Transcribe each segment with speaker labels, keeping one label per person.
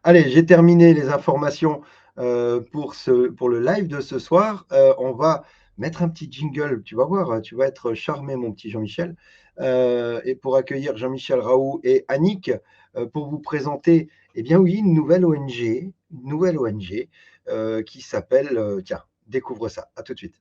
Speaker 1: Allez, j'ai terminé les informations pour le live de ce soir. On va mettre un petit jingle. Tu vas voir, tu vas être charmé, mon petit Jean-Michel. Et pour accueillir Jean-Michel Raoult et Annick, pour vous présenter, eh bien oui, une nouvelle ONG qui s'appelle, tiens, découvre ça. À tout de suite.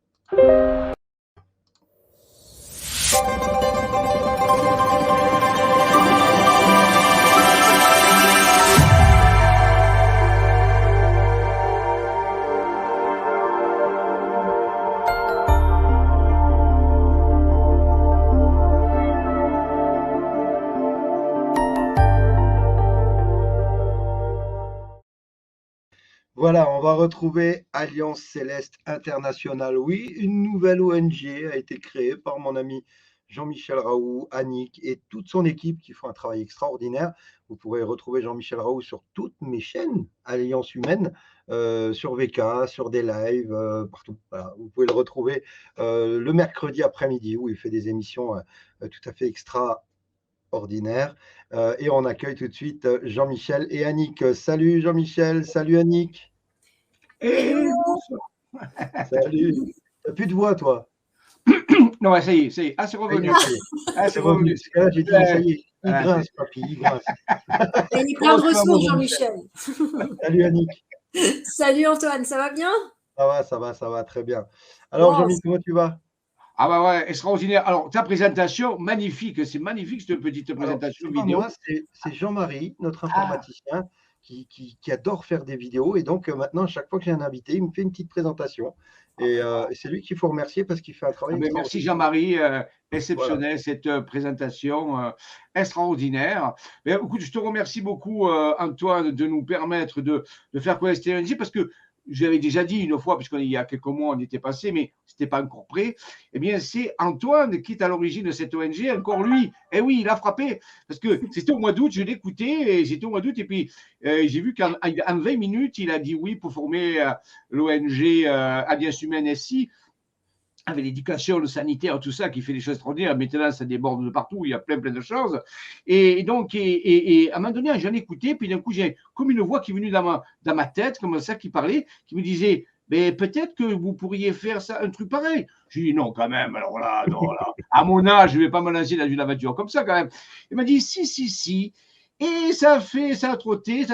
Speaker 1: Voilà, on va retrouver Alliance Céleste Internationale. Oui, une nouvelle ONG a été créée par mon ami Jean-Michel Raoult, Annick et toute son équipe qui font un travail extraordinaire. Vous pourrez retrouver Jean-Michel Raoult sur toutes mes chaînes Alliance Humaine, sur VK, sur des lives, partout. Voilà, vous pouvez le retrouver le mercredi après-midi où il fait des émissions tout à fait extraordinaires. Et on accueille tout de suite Jean-Michel et Annick. Salut Jean-Michel, salut Annick.
Speaker 2: Hello.
Speaker 1: Salut. T'as plus de voix, toi?
Speaker 2: Non, ça y est, ça y est. Ah, c'est revenu.
Speaker 1: C'est revenu. Parce que là, j'ai dit, ça y est, il grince, papy, il grince.
Speaker 3: Il est plein de ressources, Jean-Michel.
Speaker 1: Salut, Annick.
Speaker 3: Salut, Antoine, ça va bien?
Speaker 1: Ça va, très bien. Alors, Jean-Michel, comment tu vas?
Speaker 2: Ah bah ouais, extraordinaire. Alors, ta présentation, magnifique. C'est magnifique, cette petite présentation vidéo.
Speaker 1: Moi, c'est Jean-Marie, notre informaticien, qui adore faire des vidéos. Et donc, maintenant, à chaque fois que j'ai un invité, il me fait une petite présentation. Et c'est lui qu'il faut remercier parce qu'il fait un travail extraordinaire.
Speaker 2: Merci Jean-Marie, exceptionnel, voilà. Cette présentation extraordinaire. Mais, écoute, je te remercie beaucoup, Antoine, de nous permettre de faire connaître cette ONG parce que j'avais déjà dit une fois, puisqu'il y a quelques mois, on était passé, mais ce n'était pas encore prêt. Eh bien, c'est Antoine qui est à l'origine de cette ONG, encore lui. Eh oui, il a frappé, parce que c'était au mois d'août, je l'écoutais, et j'étais au mois d'août, et puis j'ai vu qu'en 20 minutes, il a dit oui pour former l'ONG Alliance Humaine SI, avec l'éducation, le sanitaire, tout ça, qui fait des choses extraordinaires. Maintenant, ça déborde de partout, il y a plein de choses. Et donc, à un moment donné, j'en écoutais, puis d'un coup, j'ai comme une voix qui est venue dans ma tête, comme ça, qui parlait, qui me disait, mais peut-être que vous pourriez faire ça, un truc pareil. Je dis non, quand même, alors là, non, là, à mon âge, je ne vais pas me lancer dans une aventure comme ça, quand même. Il m'a dit, si. Et ça a trotté.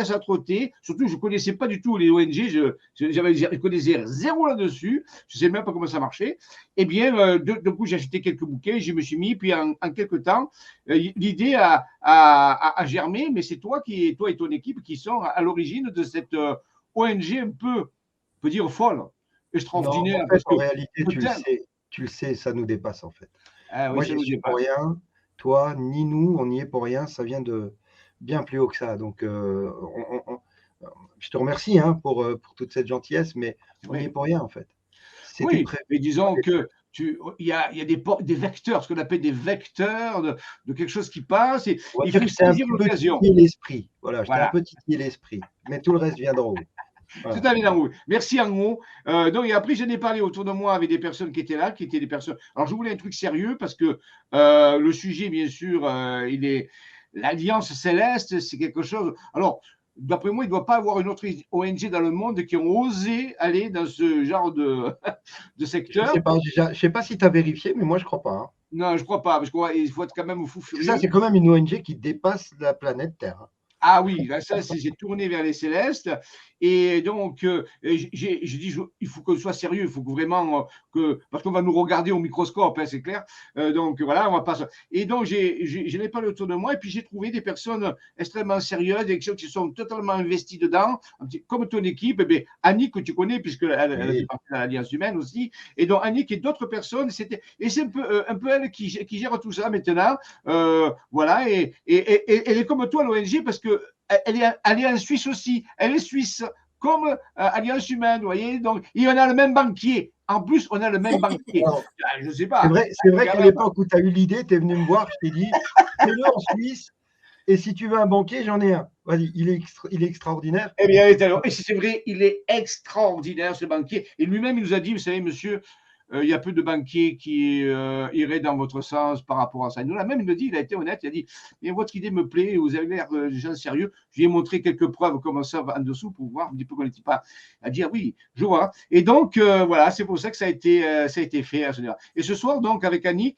Speaker 2: Surtout, je ne connaissais pas du tout les ONG, je connaissais zéro là-dessus, je ne sais même pas comment ça marchait. Eh bien, du coup, j'ai acheté quelques bouquets, je me suis mis, puis en quelques temps, l'idée a germé, mais c'est toi et ton équipe qui sont à l'origine de cette ONG un peu, on peut dire, folle, extraordinaire.
Speaker 1: Non, en fait, en réalité, tu le sais, ça nous dépasse, en fait. Moi, j'y suis pour rien, toi, ni nous, on n'y est pour rien, ça vient de bien plus haut que ça. Donc, je te remercie pour toute cette gentillesse, mais on n'y est pour rien, en fait.
Speaker 2: Oui, mais disons que il y a des vecteurs, ce qu'on appelle des vecteurs de quelque chose qui passe, et il faut saisir l'occasion.
Speaker 1: L'esprit. Voilà, je t'ai un peu titillé l'esprit, mais tout le reste vient d'en haut.
Speaker 2: Voilà. Tout à fait en haut. merci en haut. Donc, et après, j'en ai parlé autour de moi avec des personnes qui étaient là, qui étaient des personnes. Alors, je voulais un truc sérieux parce que le sujet, bien sûr, il est l'Alliance Céleste, c'est quelque chose. Alors, d'après moi, il ne doit pas avoir une autre ONG dans le monde qui ont osé aller dans ce genre de secteur.
Speaker 1: Je ne sais pas si tu as vérifié, mais moi, je ne crois pas.
Speaker 2: Non, je ne crois pas, parce qu'il faut être quand même fou furieux.
Speaker 1: Ça, c'est quand même une ONG qui dépasse la planète Terre.
Speaker 2: Ah oui, là, ça, j'ai tourné vers les célestes. Et donc, j'ai dit, il faut qu'on soit sérieux, il faut que vraiment, parce qu'on va nous regarder au microscope, c'est clair. Donc, voilà, on va pas. Et donc, je l'ai parlé autour de moi, et puis j'ai trouvé des personnes extrêmement sérieuses, des gens qui sont totalement investis dedans, comme ton équipe, et bien, Annick, que tu connais, puisqu'elle fait partie de l'Alliance Humaine aussi. Et donc, Annick et d'autres personnes, et c'est un peu elle qui gère tout ça maintenant. Voilà, et elle est comme toi, l'ONG, parce que elle est en Suisse aussi. Elle est suisse, comme Alliance Humaine, vous voyez. Donc, et on a le même banquier. En plus, on a le même banquier. Je ne sais pas.
Speaker 1: C'est vrai qu'à l'époque où tu as eu l'idée, tu es venu me voir, je t'ai dit, fais-le en Suisse. Et si tu veux un banquier, j'en ai un. Vas-y, il est extraordinaire.
Speaker 2: Eh bien, et c'est vrai, il est extraordinaire, ce banquier. Et lui-même, il nous a dit, vous savez, monsieur, il y a peu de banquiers qui iraient dans votre sens par rapport à ça. Il nous l'a même dit, il a été honnête, il a dit, mais votre idée me plaît, vous avez l'air de gens sérieux. Je lui ai montré quelques preuves comme ça en dessous pour voir un petit peu qu'on n'était pas à dire oui, je vois. Et donc, voilà, c'est pour ça que ça a été fait. Et ce soir, donc, avec Annick,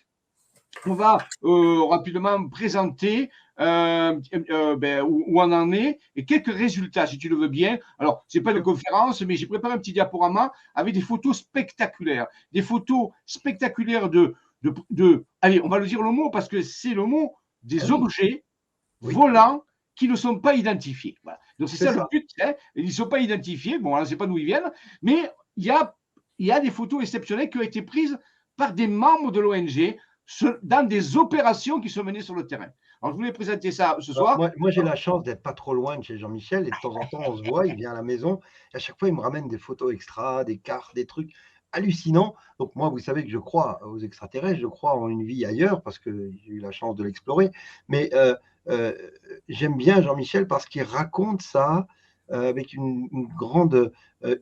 Speaker 2: on va rapidement présenter où on en est et quelques résultats, si tu le veux bien. Alors, ce n'est pas une conférence, mais j'ai préparé un petit diaporama avec des photos spectaculaires. Des photos spectaculaires allez, on va le dire le mot parce que c'est le mot, des objets volants qui ne sont pas identifiés. Voilà. Donc, c'est ça le but. Hein. Ils ne sont pas identifiés. Bon, on ne sait pas d'où ils viennent, mais il y a des photos exceptionnelles qui ont été prises par des membres de l'ONG dans des opérations qui sont menées sur le terrain. Alors, je voulais présenter ça ce soir.
Speaker 1: Moi j'ai la chance d'être pas trop loin de chez Jean-Michel et de temps en temps, on se voit, il vient à la maison et à chaque fois, il me ramène des photos extra, des cartes, des trucs hallucinants. Donc, moi, vous savez que je crois aux extraterrestres, je crois en une vie ailleurs parce que j'ai eu la chance de l'explorer. Mais j'aime bien Jean-Michel parce qu'il raconte ça avec une grande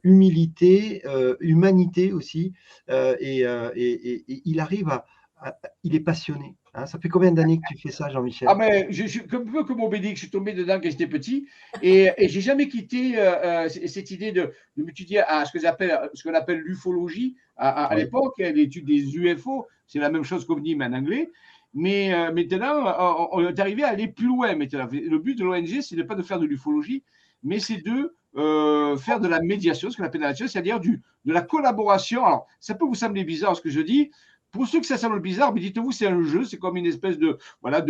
Speaker 1: humilité, humanité aussi. Et il arrive il est passionné. Hein. Ça fait combien d'années que tu fais ça, Jean-Michel?
Speaker 2: Ah, mais je suis un peu comme Obélix, je suis tombé dedans quand j'étais petit et j'ai jamais quitté cette idée de m'étudier à ce qu'on appelle l'ufologie à l'époque, l'étude des UFO, c'est la même chose qu'on dit mais en anglais. Mais maintenant, on est arrivé à aller plus loin. Maintenant. Le but de l'ONG, c'est pas de faire de l'ufologie, mais c'est de faire de la médiation, ce qu'on appelle la médiation, c'est-à-dire de la collaboration. Alors, ça peut vous sembler bizarre ce que je dis. Pour ceux que ça semble bizarre, mais dites-vous, c'est un jeu, c'est comme une espèce de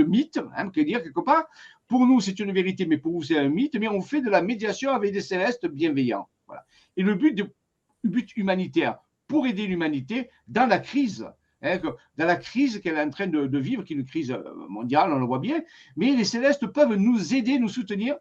Speaker 2: mythe, hein, dire quelque part. Pour nous, c'est une vérité, mais pour vous, c'est un mythe. Mais on fait de la médiation avec des célestes bienveillants. Voilà. Et le but humanitaire, pour aider l'humanité dans la crise, hein, dans la crise qu'elle est en train de vivre, qui est une crise mondiale, on le voit bien, mais les célestes peuvent nous aider, nous soutenir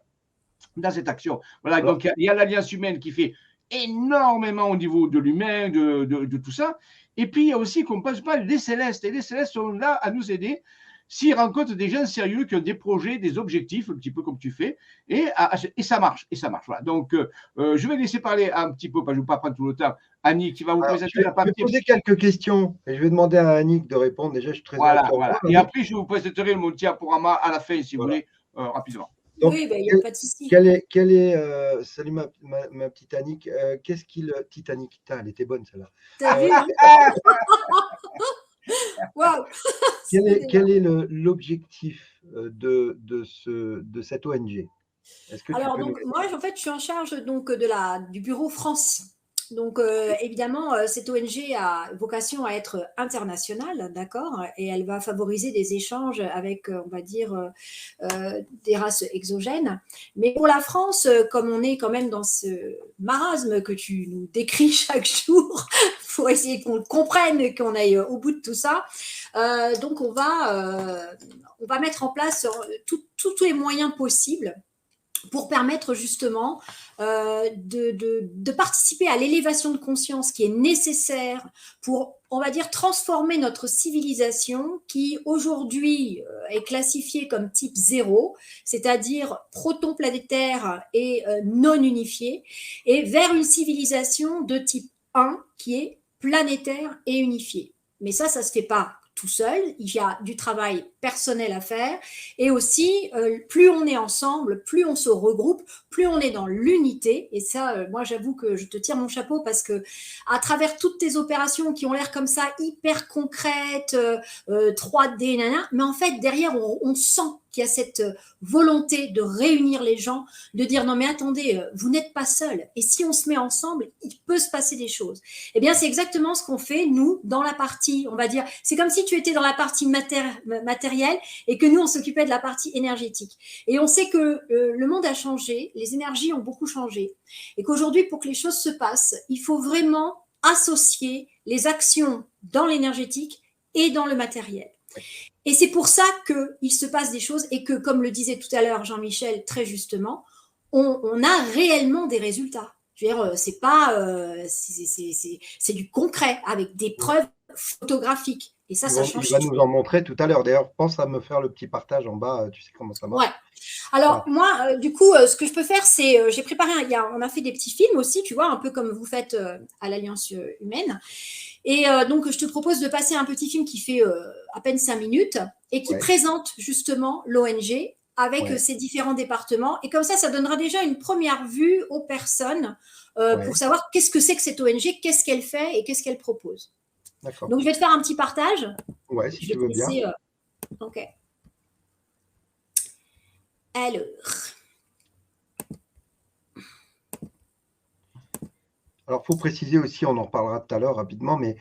Speaker 2: dans cette action. Voilà, donc il y a l'Alliance humaine qui fait énormément au niveau de l'humain, de tout ça. Et puis, il y a aussi qu'on ne passe pas les célestes. Et les célestes sont là à nous aider s'ils rencontrent des gens sérieux qui ont des projets, des objectifs, un petit peu comme tu fais. Et ça marche. Et ça marche. Voilà. Donc, je vais laisser parler un petit peu, je ne vais pas prendre tout le temps, Annick, qui va vous présenter la partie.
Speaker 1: Je vais poser quelques questions et je vais demander à Annick de répondre. Déjà, je suis très
Speaker 2: heureux. Voilà. Et après, je vous présenterai mon diaporama à la fin, si vous voulez, rapidement.
Speaker 3: Donc, oui, il n'y a pas de souci.
Speaker 1: Salut ma petite Annick, qu'est-ce qu'il. Petite Annick, elle était bonne celle-là.
Speaker 3: T'as vu Waouh.
Speaker 1: Quel est l'objectif de cette ONG?
Speaker 3: Alors, donc, moi, en fait, je suis en charge donc, du bureau France. Donc, évidemment, cette ONG a vocation à être internationale, d'accord, et elle va favoriser des échanges avec, on va dire, des races exogènes. Mais pour la France, comme on est quand même dans ce marasme que tu nous décris chaque jour, pour essayer qu'on comprenne et qu'on aille au bout de tout ça, donc on va mettre en place tous les moyens possibles pour permettre justement de participer à l'élévation de conscience qui est nécessaire pour, on va dire, transformer notre civilisation qui aujourd'hui est classifiée comme type 0, c'est-à-dire protoplanétaire et non unifiée, et vers une civilisation de type 1 qui est planétaire et unifiée. Mais ça se fait pas tout seul, il y a du travail personnel à faire et aussi plus on est ensemble, plus on se regroupe, plus on est dans l'unité et ça, moi j'avoue que je te tire mon chapeau parce que à travers toutes tes opérations qui ont l'air comme ça hyper concrètes, 3D, mais en fait derrière on sent qu'il y a cette volonté de réunir les gens, de dire non mais attendez, vous n'êtes pas seuls et si on se met ensemble, il peut se passer des choses. Eh bien c'est exactement ce qu'on fait nous dans la partie, on va dire, c'est comme si tu étais dans la partie matérielle et que nous on s'occupait de la partie énergétique. Et on sait que le monde a changé, les énergies ont beaucoup changé et qu'aujourd'hui pour que les choses se passent, il faut vraiment associer les actions dans l'énergétique et dans le matériel. Et c'est pour ça qu'il se passe des choses et que, comme le disait tout à l'heure Jean-Michel très justement, on a réellement des résultats. Je veux dire, c'est pas, c'est du concret avec des preuves photographiques. Et ça change.
Speaker 1: Il va nous en montrer tout à l'heure. D'ailleurs, pense à me faire le petit partage en bas. Tu sais comment ça marche.
Speaker 3: Ouais. Alors, moi, du coup, ce que je peux faire, c'est, j'ai préparé, on a fait des petits films aussi, tu vois, un peu comme vous faites à l'Alliance humaine. Et donc, je te propose de passer un petit film qui fait à peine 5 minutes et qui présente justement l'ONG avec ses différents départements. Et comme ça donnera déjà une première vue aux personnes pour savoir qu'est-ce que c'est que cette ONG, qu'est-ce qu'elle fait et qu'est-ce qu'elle propose. Donc, je vais te faire un petit partage.
Speaker 1: Ouais, si tu veux bien.
Speaker 3: OK. Alors.
Speaker 1: Alors, il faut préciser aussi, on en reparlera tout à l'heure rapidement, mais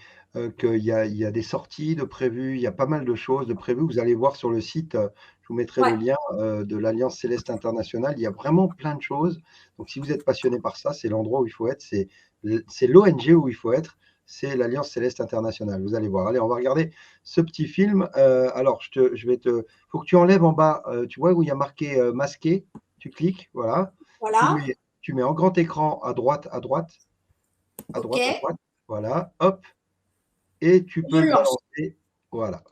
Speaker 1: qu'il y a des sorties de prévues, il y a pas mal de choses de prévues. Vous allez voir sur le site, je vous mettrai le lien de l'Alliance Céleste Internationale. Il y a vraiment plein de choses. Donc, si vous êtes passionné par ça, c'est l'endroit où il faut être. C'est l'ONG où il faut être. C'est l'Alliance Céleste Internationale. Vous allez voir. Allez, on va regarder ce petit film. Alors, faut que tu enlèves en bas, tu vois où il y a marqué masqué. Tu cliques, voilà.
Speaker 3: Voilà.
Speaker 1: Tu mets en grand écran à droite, à droite, voilà, hop, et tu peux le balancer, voilà.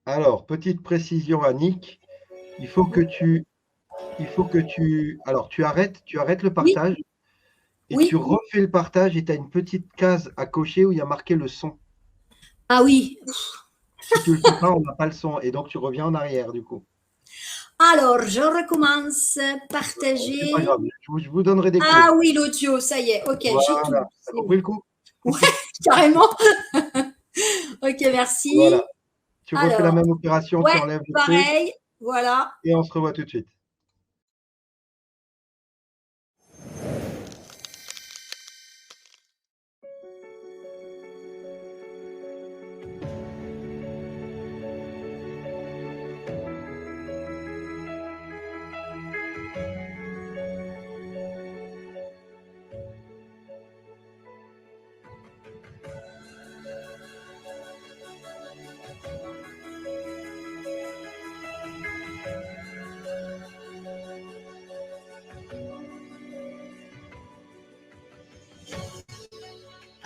Speaker 1: Alors, petite précision, Annick, il faut que tu, alors tu arrêtes le partage et tu refais le partage et tu as une petite case à cocher où il y a marqué le son.
Speaker 3: Ah oui.
Speaker 1: Si tu le fais pas, on n'a pas le son et donc tu reviens en arrière du coup.
Speaker 3: Alors, je recommence, partager.
Speaker 1: C'est pas grave, je vous donnerai des cours.
Speaker 3: Ah oui, l'audio, ça y est, ok,
Speaker 1: voilà,
Speaker 3: j'ai tout.
Speaker 1: T'as compris le coup?
Speaker 3: Ouais, carrément. Ok, merci.
Speaker 1: Voilà. Tu refais la même opération, tu enlèves le
Speaker 3: pareil, voilà.
Speaker 1: Et on se revoit tout de suite.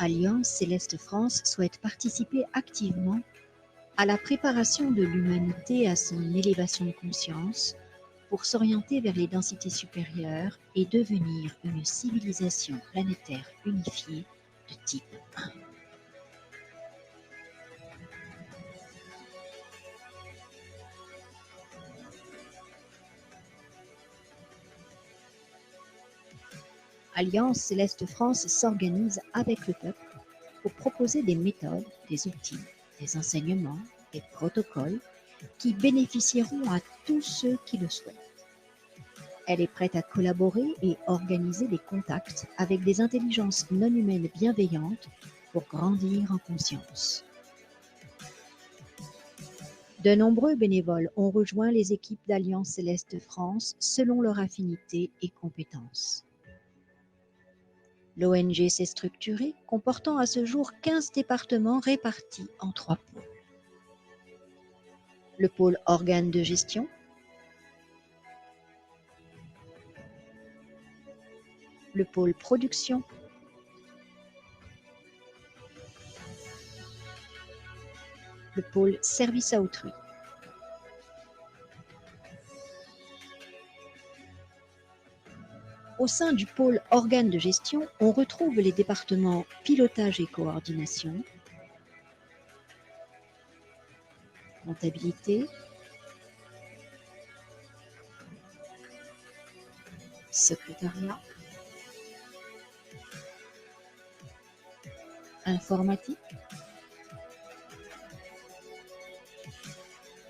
Speaker 4: Alliance Céleste France souhaite participer activement à la préparation de l'humanité à son élévation de conscience pour s'orienter vers les densités supérieures et devenir une civilisation planétaire unifiée de type 1. Alliance Céleste France s'organise avec le peuple pour proposer des méthodes, des outils, des enseignements, des protocoles qui bénéficieront à tous ceux qui le souhaitent. Elle est prête à collaborer et organiser des contacts avec des intelligences non humaines bienveillantes pour grandir en conscience. De nombreux bénévoles ont rejoint les équipes d'Alliance Céleste France selon leur affinité et compétences. L'ONG s'est structurée, comportant à ce jour 15 départements répartis en 3 pôles. Le pôle organes de gestion, le pôle production, le pôle service à autrui. Au sein du pôle organes de gestion, on retrouve les départements pilotage et coordination, comptabilité, secrétariat, informatique,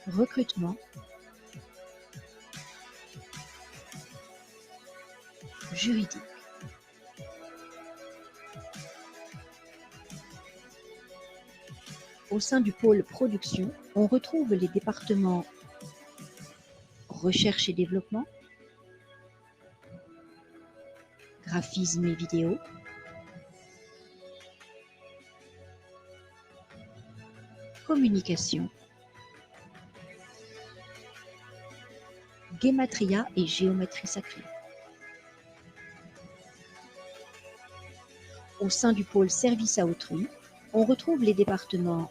Speaker 4: recrutement, juridique. Au sein du pôle production, on retrouve les départements recherche et développement, graphisme et vidéo, communication, guématria et géométrie sacrée. Au sein du pôle service à autrui, on retrouve les départements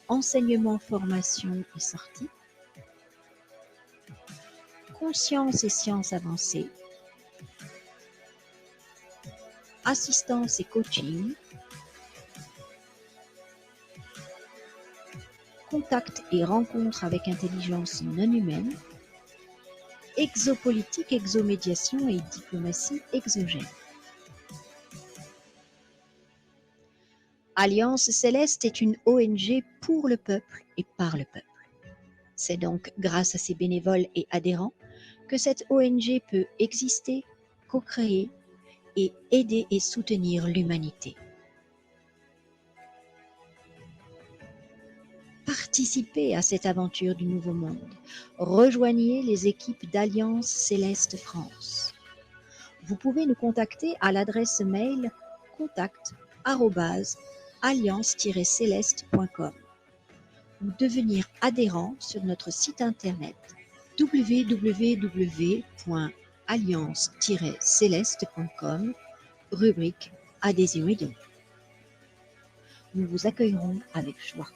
Speaker 4: enseignement, formation et sortie, conscience et sciences avancées, assistance et coaching, contact et rencontres avec intelligence non humaine, exopolitique, exomédiation et diplomatie exogène. Alliance Céleste est une ONG pour le peuple et par le peuple. C'est donc grâce à ses bénévoles et adhérents que cette ONG peut exister, co-créer et aider et soutenir l'humanité. Participez à cette aventure du Nouveau Monde. Rejoignez les équipes d'Alliance Céleste France. Vous pouvez nous contacter à l'adresse mail contact@alliance-céleste.com ou devenir adhérent sur notre site internet www.alliance-céleste.com, rubrique Adhésion et dons. Nous vous accueillerons avec joie.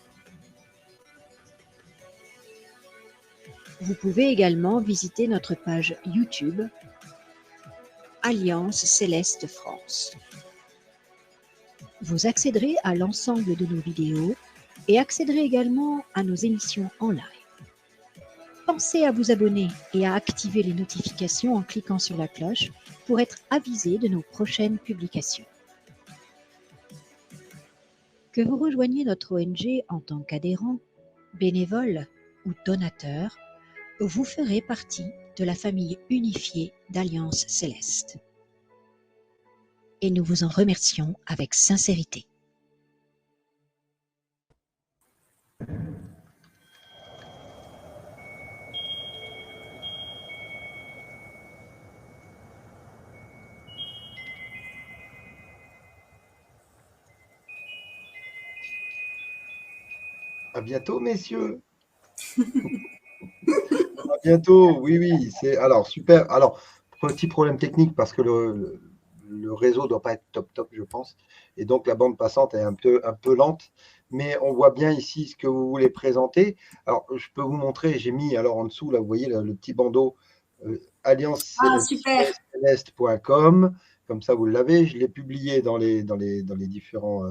Speaker 4: Vous pouvez également visiter notre page YouTube Alliance Céleste France. Vous accéderez à l'ensemble de nos vidéos et accéderez également à nos émissions en live. Pensez à vous abonner et à activer les notifications en cliquant sur la cloche pour être avisé de nos prochaines publications. Que vous rejoigniez notre ONG en tant qu'adhérent, bénévole ou donateur, vous ferez partie de la famille unifiée d'Alliance Céleste. Et nous vous en remercions avec sincérité.
Speaker 1: À bientôt, messieurs. À bientôt. Oui, oui. Alors super. Alors, petit problème technique parce que le réseau ne doit pas être top, je pense. Et donc, la bande passante est un peu lente. Mais on voit bien ici ce que vous voulez présenter. Alors, je peux vous montrer. J'ai mis alors en dessous, là, vous voyez le petit bandeau alliance-céleste.com. Comme ça, vous l'avez. Je l'ai publié dans les différents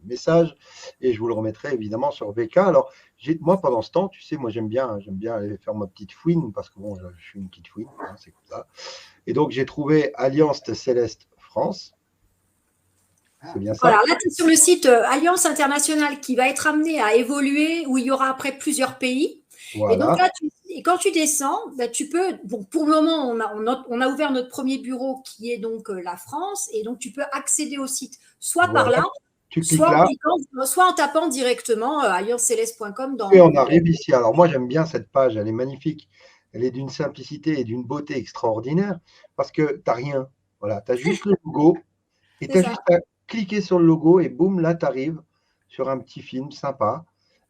Speaker 1: messages et je vous le remettrai évidemment sur VK. Alors, moi, pendant ce temps, tu sais, moi, j'aime bien aller faire ma petite fouine parce que bon, je suis une petite fouine, hein, c'est comme ça. Et donc, j'ai trouvé Alliance Céleste France. C'est bien ça.
Speaker 3: Voilà, là, tu es sur le site Alliance Internationale qui va être amené à évoluer, où il y aura après plusieurs pays.
Speaker 1: Voilà.
Speaker 3: Et donc là, quand tu descends, bah, tu peux, bon, pour le moment, on a ouvert notre premier bureau qui est donc la France, et donc tu peux accéder au site soit par là, soit en tapant directement allianceceleste.com.
Speaker 1: Et on arrive ici. Alors moi, j'aime bien cette page, elle est magnifique. Elle est d'une simplicité et d'une beauté extraordinaire parce que tu n'as rien. Voilà, tu as juste le logo et tu as juste à cliquer sur le logo et boum, là, tu arrives sur un petit film sympa.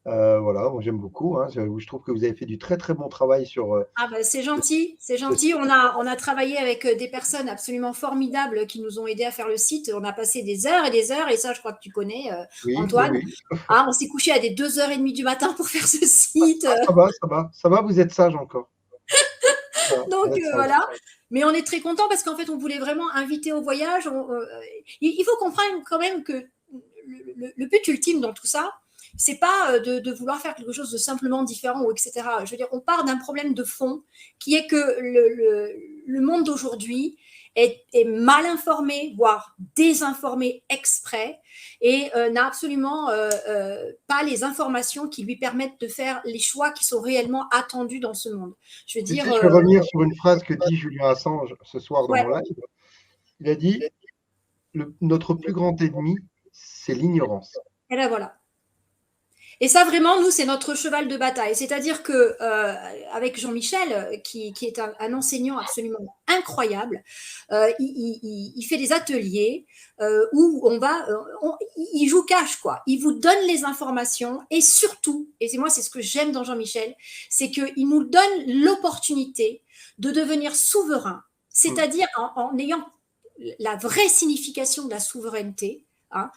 Speaker 1: Voilà, moi j'aime beaucoup. Hein. Je trouve que vous avez fait du très très bon travail sur.
Speaker 3: Ah ben, c'est gentil, c'est gentil. On a travaillé avec des personnes absolument formidables qui nous ont aidés à faire le site. On a passé des heures et ça je crois que tu connais, Antoine. Oui. Ah, on s'est couché à des 2h30 du matin pour faire ce site.
Speaker 1: Ça va, vous êtes sage encore.
Speaker 3: Donc voilà, mais on est très content parce qu'en fait on voulait vraiment inviter au voyage. Il faut comprendre quand même que le but ultime dans tout ça, c'est pas de vouloir faire quelque chose de simplement différent ou etc. Je veux dire, on part d'un problème de fond qui est que le monde d'aujourd'hui est mal informé, voire désinformé exprès, et n'a absolument pas les informations qui lui permettent de faire les choix qui sont réellement attendus dans ce monde. Je veux dire.
Speaker 1: Je vais revenir sur une phrase que dit Julian Assange ce soir dans mon live. Il a dit notre plus grand ennemi, c'est l'ignorance.
Speaker 3: Et là voilà. Et ça, vraiment, nous, c'est notre cheval de bataille. C'est-à-dire que avec Jean-Michel, qui est un enseignant absolument incroyable, il fait des ateliers où il joue cash, quoi. Il vous donne les informations et surtout, et moi, c'est ce que j'aime dans Jean-Michel, c'est qu'il nous donne l'opportunité de devenir souverain, c'est-à-dire en ayant la vraie signification de la souveraineté. Hein,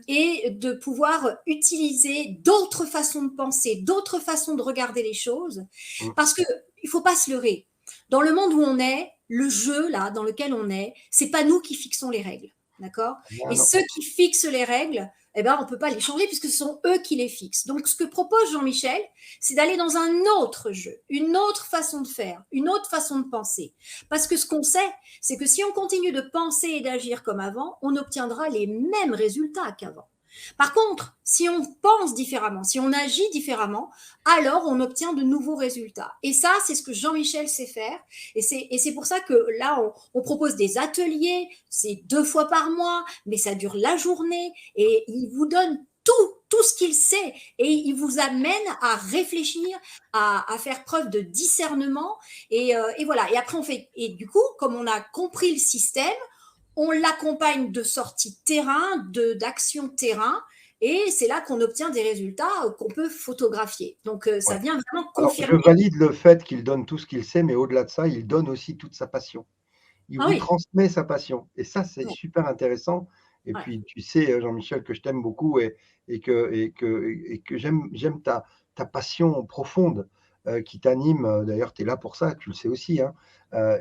Speaker 3: et de pouvoir utiliser d'autres façons de penser, d'autres façons de regarder les choses, parce qu'il ne faut pas se leurrer. Dans le monde où on est, le jeu là dans lequel on est, c'est pas nous qui fixons les règles. d'accord?
Speaker 1: Ah,
Speaker 3: Et
Speaker 1: non.
Speaker 3: ceux qui fixent les règles, eh ben, on ne peut pas les changer puisque ce sont eux qui les fixent. Donc, ce que propose Jean-Michel, c'est d'aller dans un autre jeu, une autre façon de faire, une autre façon de penser. Parce que ce qu'on sait, c'est que si on continue de penser et d'agir comme avant, on obtiendra les mêmes résultats qu'avant. Par contre, si on pense différemment, si on agit différemment, alors on obtient de nouveaux résultats. Et ça, c'est ce que Jean-Michel sait faire. Et c'est pour ça que là, on propose des ateliers, c'est 2 fois par mois, mais ça dure la journée et il vous donne tout ce qu'il sait et il vous amène à réfléchir, à faire preuve de discernement et voilà. Et après, et du coup, comme on a compris le système, on l'accompagne de sorties terrain, d'actions terrain, et c'est là qu'on obtient des résultats qu'on peut photographier. Donc, ça
Speaker 1: Ouais.
Speaker 3: vient vraiment
Speaker 1: Alors, je
Speaker 3: confirmer.
Speaker 1: valide le fait qu'il donne tout ce qu'il sait, mais au-delà de ça, il donne aussi toute sa passion. Il
Speaker 3: Ah
Speaker 1: vous
Speaker 3: oui,
Speaker 1: transmet sa passion. Et ça, c'est
Speaker 3: ouais,
Speaker 1: super intéressant. Et
Speaker 3: ouais.
Speaker 1: puis, tu sais, Jean-Michel, que je t'aime beaucoup et que j'aime ta passion profonde qui t'anime. D'ailleurs, tu es là pour ça, tu le sais aussi, hein.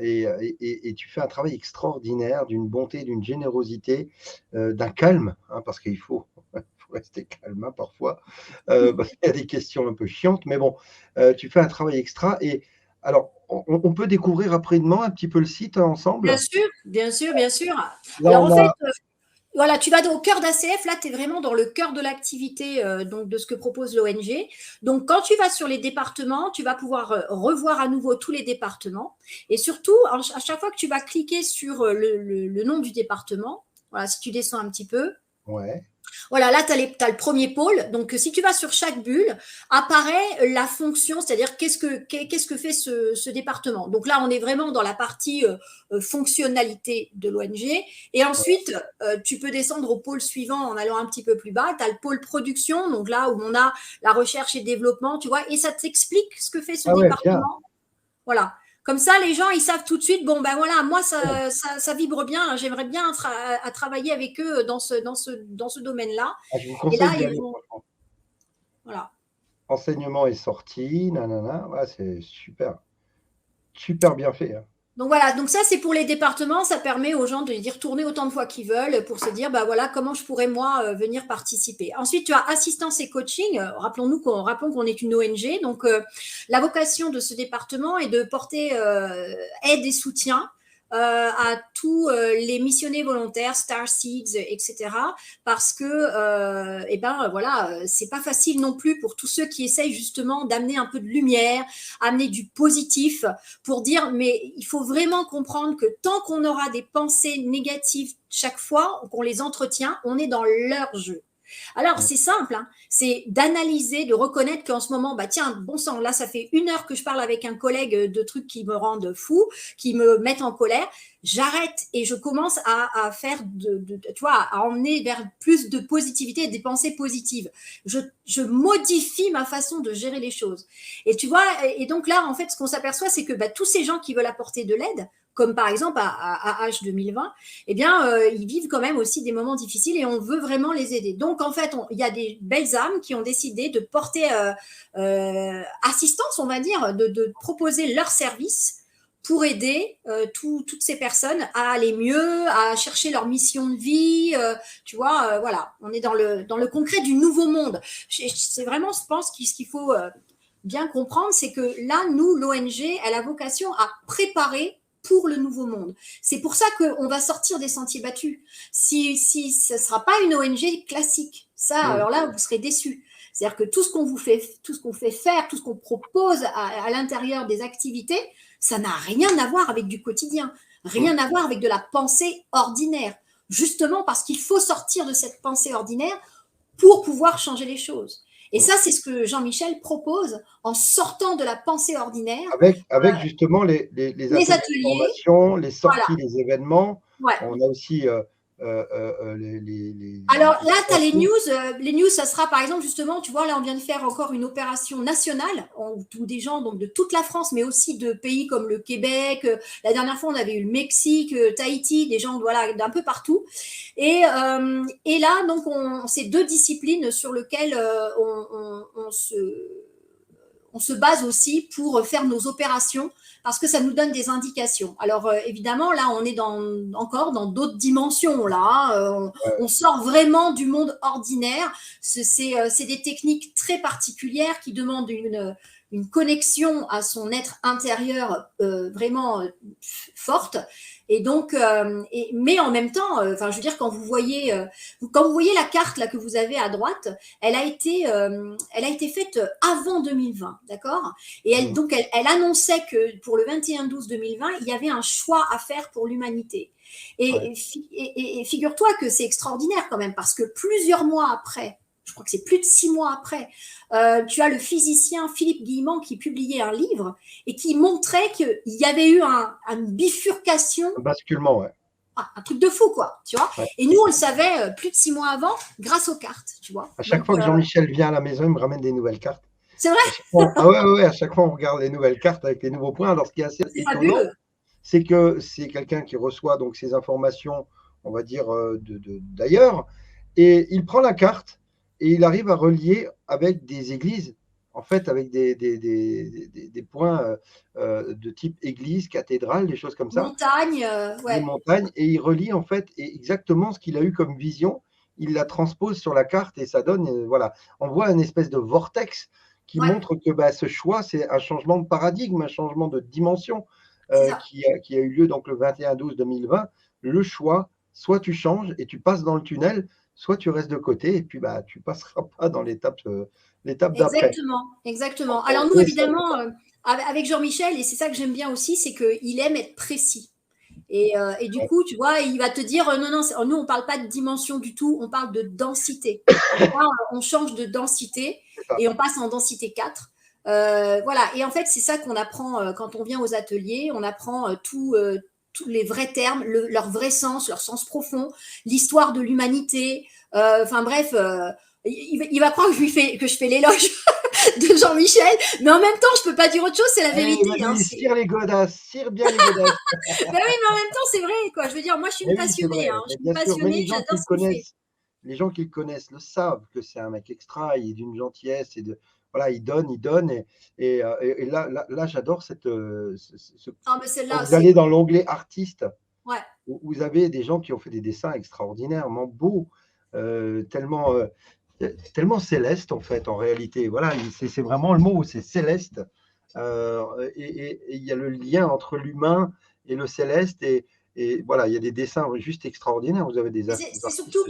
Speaker 1: Et tu fais un travail extraordinaire, d'une bonté, d'une générosité, d'un calme, hein, parce qu'il faut, faut rester calme, hein, parfois, parce qu'il y a des questions un peu chiantes, mais bon, tu fais un travail extra. Et alors, on peut découvrir après-demain un petit peu le site
Speaker 3: Bien
Speaker 1: ensemble.
Speaker 3: sûr, bien sûr, bien sûr.
Speaker 1: Là,
Speaker 3: Alors,
Speaker 1: on
Speaker 3: en fait,
Speaker 1: a,
Speaker 3: voilà, tu vas au cœur d'ACF, là, tu es vraiment dans le cœur de l'activité donc de ce que propose l'ONG. Donc, quand tu vas sur les départements, tu vas pouvoir revoir à nouveau tous les départements. Et surtout, à chaque fois que tu vas cliquer sur le nom du département, voilà, si tu descends un petit peu,
Speaker 1: ouais,
Speaker 3: voilà, là, tu as le premier pôle. Donc, si tu vas sur chaque bulle, apparaît la fonction, c'est-à-dire qu'est-ce que fait ce département. Donc là, on est vraiment dans la partie fonctionnalité de l'ONG. Et ensuite, tu peux descendre au pôle suivant en allant un petit peu plus bas. Tu as le pôle production, donc là où on a la recherche et développement, tu vois, et ça t'explique ce que fait ce
Speaker 1: ah ouais, bien.
Speaker 3: département. Voilà. Comme ça, les gens, ils savent tout de suite, bon, ben voilà, moi, ça vibre bien, j'aimerais bien à travailler avec eux dans ce domaine-là.
Speaker 1: Ah, je vous
Speaker 3: Et là,
Speaker 1: conseille d'y
Speaker 3: ils
Speaker 1: aller,
Speaker 3: vont,
Speaker 1: franchement.
Speaker 3: voilà.
Speaker 1: Enseignement est sorti, nanana. Ouais, c'est super, super bien fait, hein.
Speaker 3: Donc voilà, donc ça c'est pour les départements, ça permet aux gens de y retourner autant de fois qu'ils veulent pour se dire, bah voilà, comment je pourrais moi venir participer. Ensuite, tu as assistance et coaching. Rappelons qu'on est une ONG, donc la vocation de ce département est de porter aide et soutien à tous les missionnaires volontaires, Star Seeds, etc. Parce que, eh ben voilà, c'est pas facile non plus pour tous ceux qui essayent justement d'amener un peu de lumière, amener du positif pour dire, mais il faut vraiment comprendre que tant qu'on aura des pensées négatives chaque fois qu'on les entretient, on est dans leur jeu. Alors, c'est simple, hein, c'est d'analyser, de reconnaître qu'en ce moment, bah tiens, bon sang, là, ça fait 1 heure que je parle avec un collègue de trucs qui me rendent fou, qui me mettent en colère. J'arrête et je commence à faire tu vois, à emmener vers plus de positivité et des pensées positives. Je modifie ma façon de gérer les choses. Et tu vois, et donc là, en fait, ce qu'on s'aperçoit, c'est que bah, tous ces gens qui veulent apporter de l'aide, comme par exemple à H 2020, eh bien, ils vivent quand même aussi des moments difficiles et on veut vraiment les aider. Donc, en fait, il y a des belles âmes qui ont décidé de porter assistance, on va dire, de proposer leur service pour aider toutes ces personnes à aller mieux, à chercher leur mission de vie. Tu vois, voilà, on est dans le concret du nouveau monde. C'est vraiment, je pense, ce qu'il faut bien comprendre, c'est que là, nous, l'ONG, elle a vocation à préparer pour le nouveau monde. C'est pour ça qu'on va sortir des sentiers battus. Si ce ne sera pas une ONG classique, ça, alors là, vous serez déçus. C'est-à-dire que tout ce qu'on fait faire, tout ce qu'on propose à l'intérieur des activités, ça n'a rien à voir avec du quotidien, rien à voir avec de la pensée ordinaire. Justement parce qu'il faut sortir de cette pensée ordinaire pour pouvoir changer les choses. Et ça, c'est ce que Jean-Michel propose en sortant de la pensée ordinaire.
Speaker 1: Avec justement les
Speaker 3: Les
Speaker 1: ateliers de
Speaker 3: ateliers,
Speaker 1: formation, les
Speaker 3: voilà.
Speaker 1: sorties, les événements.
Speaker 3: Ouais.
Speaker 1: On a aussi
Speaker 3: Alors là, tu as les news. Les news, ça sera par exemple, justement, tu vois, là, on vient de faire encore une opération nationale où des gens donc, de toute la France, mais aussi de pays comme le Québec. La dernière fois, on avait eu le Mexique, Tahiti, des gens voilà, d'un peu partout. Et là, donc, c'est 2 disciplines sur lesquelles on se base aussi pour faire nos opérations parce que ça nous donne des indications. Alors évidemment, là, on est encore dans d'autres dimensions. Là, hein. On sort vraiment du monde ordinaire. C'est des techniques très particulières qui demandent une connexion à son être intérieur vraiment forte. Et donc, mais en même temps, enfin, je veux dire, quand vous voyez la carte là que vous avez à droite, elle a été faite avant 2020, d'accord? Et donc, elle annonçait que pour le 21/12/2020, il y avait un choix à faire pour l'humanité. Et figure-toi que c'est extraordinaire quand même, parce que plusieurs mois après, je crois que c'est plus de 6 mois après, tu as le physicien Philippe Guillemont qui publiait un livre et qui montrait qu'il y avait eu une bifurcation.
Speaker 1: Un basculement, ouais.
Speaker 3: Un truc de fou, quoi, tu vois.
Speaker 1: Ouais.
Speaker 3: Et nous, on le savait plus de 6 mois avant grâce aux cartes, tu vois.
Speaker 1: À chaque fois que Jean-Michel vient à la maison, il me ramène des nouvelles cartes.
Speaker 3: C'est vrai?
Speaker 1: Ouais, à chaque fois, on regarde les nouvelles cartes avec les nouveaux points. Alors, ce qui est assez étonnant, c'est que c'est quelqu'un qui reçoit donc ces informations, on va dire, d'ailleurs, et il prend la carte et il arrive à relier avec des églises, en fait, avec des points de type église, cathédrale, des choses comme ça.
Speaker 3: Montagne, ouais.
Speaker 1: Des montagnes, et il relie, en fait, exactement ce qu'il a eu comme vision. Il la transpose sur la carte et ça donne, voilà, on voit une espèce de vortex qui montre que ce choix, c'est un changement de paradigme, un changement de dimension qui a eu lieu donc le 21/12/2020. Le choix, soit tu changes et tu passes dans le tunnel, soit tu restes de côté et puis tu passeras pas dans l'étape d'après.
Speaker 3: Exactement. Alors nous, évidemment, avec Jean-Michel, et c'est ça que j'aime bien aussi, c'est qu'il aime être précis. Et du coup, tu vois, il va te dire non, nous, on ne parle pas de dimension du tout, on parle de densité. On change de densité et on passe en densité 4. Voilà. Et en fait, c'est ça qu'on apprend quand on vient aux ateliers. On apprend tous les vrais termes, leur vrai sens, leur sens profond, l'histoire de l'humanité. Enfin bref, il va croire que je fais l'éloge de Jean-Michel, mais en même temps, je peux pas dire autre chose, c'est la vérité.
Speaker 1: Cire les godasses, cire bien les godasses.
Speaker 3: Ben oui, mais en même temps, c'est vrai, quoi. Je veux dire, moi, je suis une passionnée. Je suis passionnée, j'adore ce qu'il fait.
Speaker 1: Les gens qui le connaissent le savent que c'est un mec extra, il est d'une gentillesse et voilà, il donne, et là j'adore cette. Vous allez dans l'onglet artiste, où vous avez des gens qui ont fait des dessins extraordinairement beaux, tellement célestes en fait, en réalité. Voilà, c'est vraiment le mot, c'est céleste. Et il y a le lien entre l'humain et le céleste, et voilà, il y a des dessins juste extraordinaires. Vous avez des
Speaker 3: c'est surtout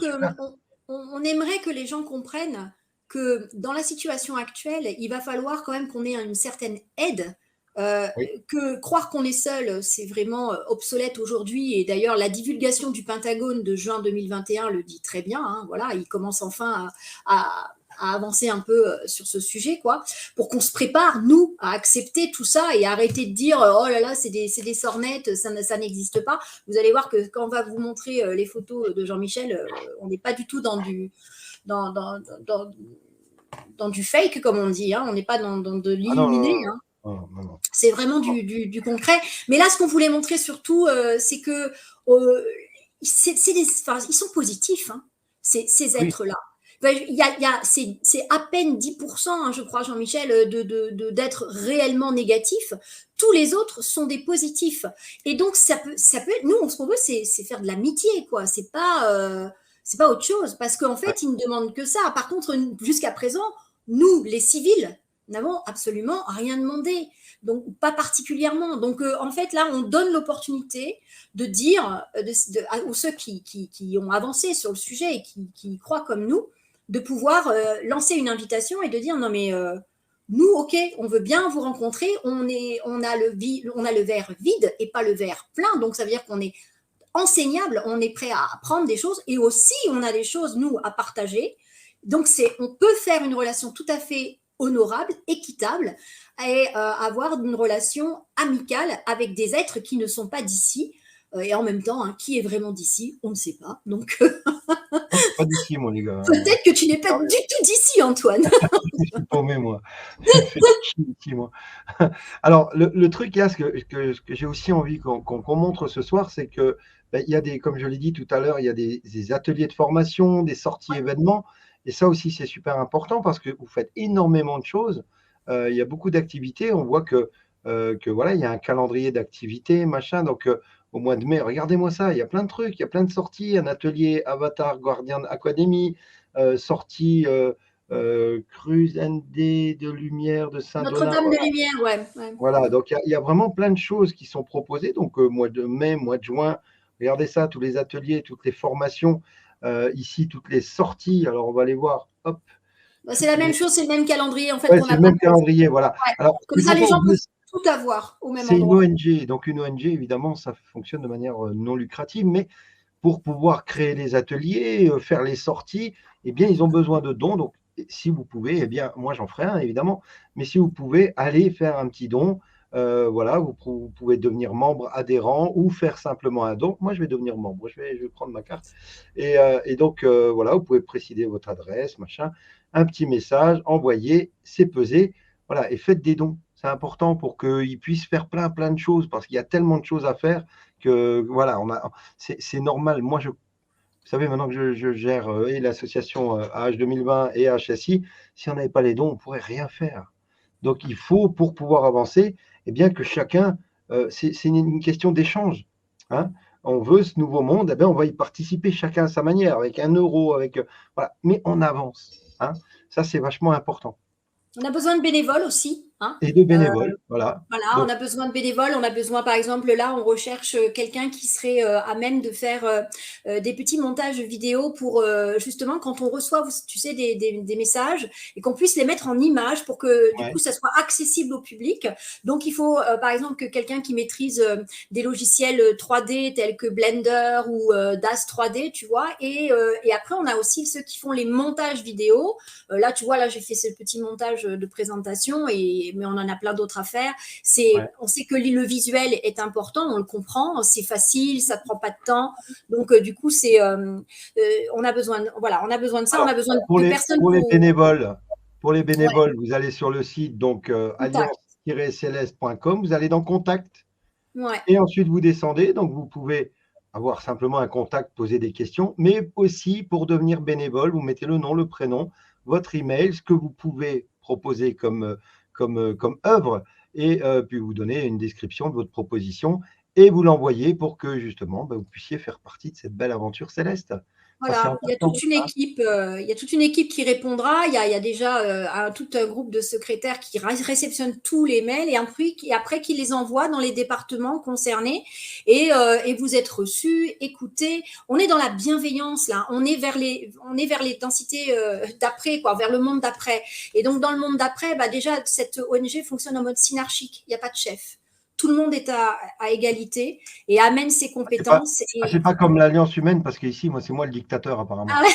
Speaker 3: qu'on aimerait que les gens comprennent que dans la situation actuelle, il va falloir quand même qu'on ait une certaine aide. Que croire qu'on est seul, c'est vraiment obsolète aujourd'hui. Et d'ailleurs, la divulgation du Pentagone de juin 2021 le dit très bien. Hein, voilà, il commence enfin à avancer un peu sur ce sujet, quoi, pour qu'on se prépare, nous, à accepter tout ça et arrêter de dire oh là là, c'est des sornettes, ça n'existe pas. Vous allez voir que quand on va vous montrer les photos de Jean-Michel, on n'est pas du tout dans du fake, comme on dit, hein. On n'est pas dans de l'illuminé. Hein.
Speaker 1: Non. C'est
Speaker 3: vraiment du concret. Mais là, ce qu'on voulait montrer surtout, c'est que ils sont positifs, hein, ces êtres-là. C'est à peine 10%, hein, je crois, Jean-Michel, d'être réellement négatifs. Tous les autres sont des positifs. Et donc, ça peut nous, ce qu'on veut, c'est faire de l'amitié, quoi. C'est pas autre chose, parce qu'en fait, ils ne demandent que ça. Par contre, jusqu'à présent, nous, les civils, n'avons absolument rien demandé, donc pas particulièrement. Donc en fait là, on donne l'opportunité de dire aux ceux qui ont avancé sur le sujet et qui croient comme nous, de pouvoir lancer une invitation et de dire non mais nous, ok, on veut bien vous rencontrer, on a le verre vide et pas le verre plein, donc ça veut dire qu'on est enseignable, on est prêt à apprendre des choses et aussi on a des choses nous à partager. Donc on peut faire une relation tout à fait honorable, équitable, et avoir une relation amicale avec des êtres qui ne sont pas d'ici. Et en même temps, hein, qui est vraiment d'ici, on ne sait pas. Donc,
Speaker 1: pas d'ici, moi, les gars.
Speaker 3: Peut-être que tu n'es pas du tout d'ici, Antoine.
Speaker 1: Je suis paumé, moi. Alors, le truc, là, ce que j'ai aussi envie qu'on montre ce soir, c'est que il y a comme je l'ai dit tout à l'heure, il y a des ateliers de formation, des sorties événements. Et ça aussi, c'est super important parce que vous faites énormément de choses il y a beaucoup d'activités. On voit que voilà, il y a un calendrier d'activités, machin. Donc, au mois de mai, regardez-moi ça, il y a plein de trucs, il y a plein de sorties, un atelier Avatar Guardian Academy, sortie Cruise ND de Lumière de Saint-Donat.
Speaker 3: Notre-Dame de Lumière, ouais.
Speaker 1: Voilà, donc il y a vraiment plein de choses qui sont proposées. Donc, mois de mai, mois de juin, regardez ça, tous les ateliers, toutes les formations, ici, toutes les sorties. Alors, on va aller voir. Hop.
Speaker 3: C'est la même chose, c'est le même calendrier en fait
Speaker 1: Ouais,
Speaker 3: qu'on
Speaker 1: c'est
Speaker 3: a
Speaker 1: le même calendrier, voilà.
Speaker 3: Ouais.
Speaker 1: Alors,
Speaker 3: Comme ça, les gens peuvent tout avoir au même
Speaker 1: c'est une
Speaker 3: endroit.
Speaker 1: ONG. Donc, une ONG, évidemment, ça fonctionne de manière non lucrative, mais pour pouvoir créer les ateliers, faire les sorties, eh bien, ils ont besoin de dons. Donc, si vous pouvez, eh bien, moi, j'en ferai un, évidemment, mais si vous pouvez, aller faire un petit don. Voilà, vous pouvez devenir membre adhérent ou faire simplement un don. Moi, je vais devenir membre. Je vais prendre ma carte. Et donc, voilà, vous pouvez préciser votre adresse, machin, un petit message, envoyer, c'est pesé. Voilà, et faites des dons. C'est important pour qu'ils puissent faire plein de choses parce qu'il y a tellement de choses à faire que, voilà, c'est normal. Moi, vous savez, maintenant que je gère et l'association AH 2020 et HSI, si on n'avait pas les dons, on ne pourrait rien faire. Donc, il faut, pour pouvoir avancer, eh bien, que chacun, c'est une question d'échange. Hein. On veut ce nouveau monde, eh bien, on va y participer chacun à sa manière, avec 1 euro, voilà. Mais on avance. Hein. Ça, c'est vachement important.
Speaker 3: On a besoin de bénévoles aussi. Hein.
Speaker 1: Et de bénévoles, voilà.
Speaker 3: Voilà,
Speaker 1: Donc,
Speaker 3: on a besoin de bénévoles. On a besoin, par exemple, là, on recherche quelqu'un qui serait à même de faire des petits montages vidéo pour justement quand on reçoit, tu sais, des messages et qu'on puisse les mettre en images pour que du coup, ça soit accessible au public. Donc, il faut, par exemple, que quelqu'un qui maîtrise des logiciels 3D tels que Blender ou DAZ 3D, tu vois. Et après, on a aussi ceux qui font les montages vidéo. Là, tu vois, là, j'ai fait ce petit montage de présentation, mais on en a plein d'autres à faire. On sait que le visuel est important, on le comprend, c'est facile, ça ne prend pas de temps. Donc, du coup, on a besoin de ça.
Speaker 1: Alors,
Speaker 3: on a besoin
Speaker 1: pour
Speaker 3: de
Speaker 1: les,
Speaker 3: personnes
Speaker 1: pour les bénévoles. Pour les bénévoles, vous allez sur le site donc alliance-céleste.com, vous allez dans Contact. Et ensuite, vous descendez. Donc, vous pouvez avoir simplement un contact, poser des questions, mais aussi pour devenir bénévole, vous mettez le nom, le prénom, votre email, ce que vous pouvez proposer comme œuvre, et puis vous donnez une description de votre proposition et vous l'envoyez pour que justement vous puissiez faire partie de cette belle aventure céleste.
Speaker 3: Voilà, il y a toute une équipe qui répondra. Il y a déjà tout un groupe de secrétaires qui réceptionnent tous les mails et après qui les envoient dans les départements concernés. Et vous êtes reçus, écoutés. On est dans la bienveillance là. On est vers les densités d'après, quoi, vers le monde d'après. Et donc dans le monde d'après, déjà cette ONG fonctionne en mode synarchique. Il n'y a pas de chef. Tout le monde est à égalité et amène ses compétences.
Speaker 1: C'est pas comme l'Alliance humaine, parce qu'ici, c'est moi le dictateur, apparemment.
Speaker 3: Ah ouais.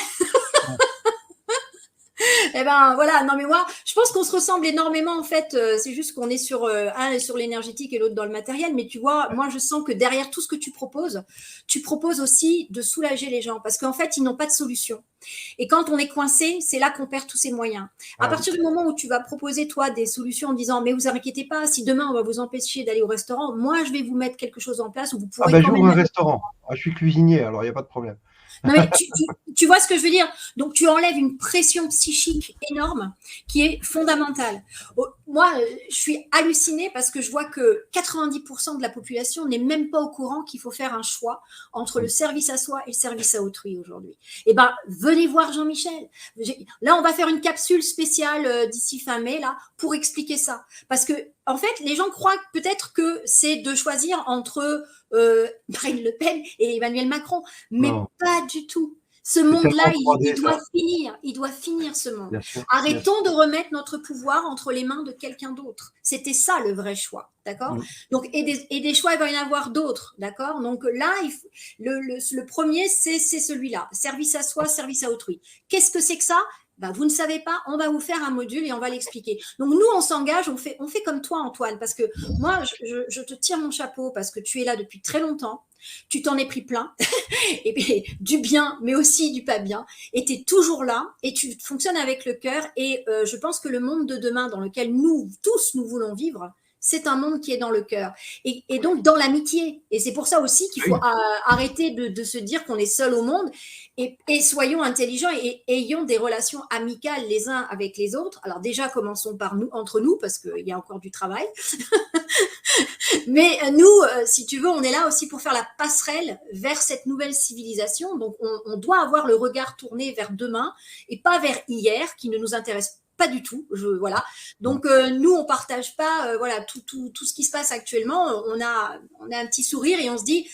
Speaker 3: Eh ben voilà, non mais moi, je pense qu'on se ressemble énormément en fait. C'est juste qu'on est sur un est sur l'énergétique et l'autre dans le matériel. Mais tu vois, moi je sens que derrière tout ce que tu proposes aussi de soulager les gens parce qu'en fait ils n'ont pas de solution. Et quand on est coincé, c'est là qu'on perd tous ses moyens. À partir du moment où tu vas proposer toi des solutions en disant mais vous inquiétez pas, si demain on va vous empêcher d'aller au restaurant, moi je vais vous mettre quelque chose en place où vous pourrez.
Speaker 1: J'ouvre un restaurant. Je suis cuisinier, alors il n'y a pas de problème.
Speaker 3: Non, mais tu vois ce que je veux dire? Donc, tu enlèves une pression psychique énorme qui est fondamentale. Moi, je suis hallucinée parce que je vois que 90% de la population n'est même pas au courant qu'il faut faire un choix entre le service à soi et le service à autrui aujourd'hui. Eh bien, venez voir Jean-Michel. Là, on va faire une capsule spéciale d'ici fin mai là, pour expliquer ça. Parce que, en fait, les gens croient peut-être que c'est de choisir entre Marine Le Pen et Emmanuel Macron, mais pas du tout. Ce monde-là, il doit finir ce monde. Arrêtons de remettre notre pouvoir entre les mains de quelqu'un d'autre. C'était ça le vrai choix, d'accord ? Donc, et des choix, il va y en avoir d'autres, d'accord ? Donc là, le premier, c'est celui-là, service à soi, service à autrui. Qu'est-ce que c'est que ça ? Vous ne savez pas, on va vous faire un module et on va l'expliquer. Donc, nous, on s'engage, on fait comme toi, Antoine, parce que moi, je te tire mon chapeau parce que tu es là depuis très longtemps. Tu t'en es pris plein, et puis, du bien, mais aussi du pas bien. Et tu es toujours là et tu fonctionnes avec le cœur. Et je pense que le monde de demain dans lequel nous tous, nous voulons vivre, c'est un monde qui est dans le cœur. Et donc dans l'amitié. Et c'est pour ça aussi qu'il faut arrêter de se dire qu'on est seul au monde et soyons intelligents et ayons des relations amicales les uns avec les autres. Alors déjà, commençons par nous, entre nous, parce qu'il y a encore du travail. Mais nous, si tu veux, on est là aussi pour faire la passerelle vers cette nouvelle civilisation. Donc on doit avoir le regard tourné vers demain et pas vers hier, qui ne nous intéresse pas du tout. Voilà. Donc nous, on partage pas voilà tout ce qui se passe actuellement. On a un petit sourire et on se dit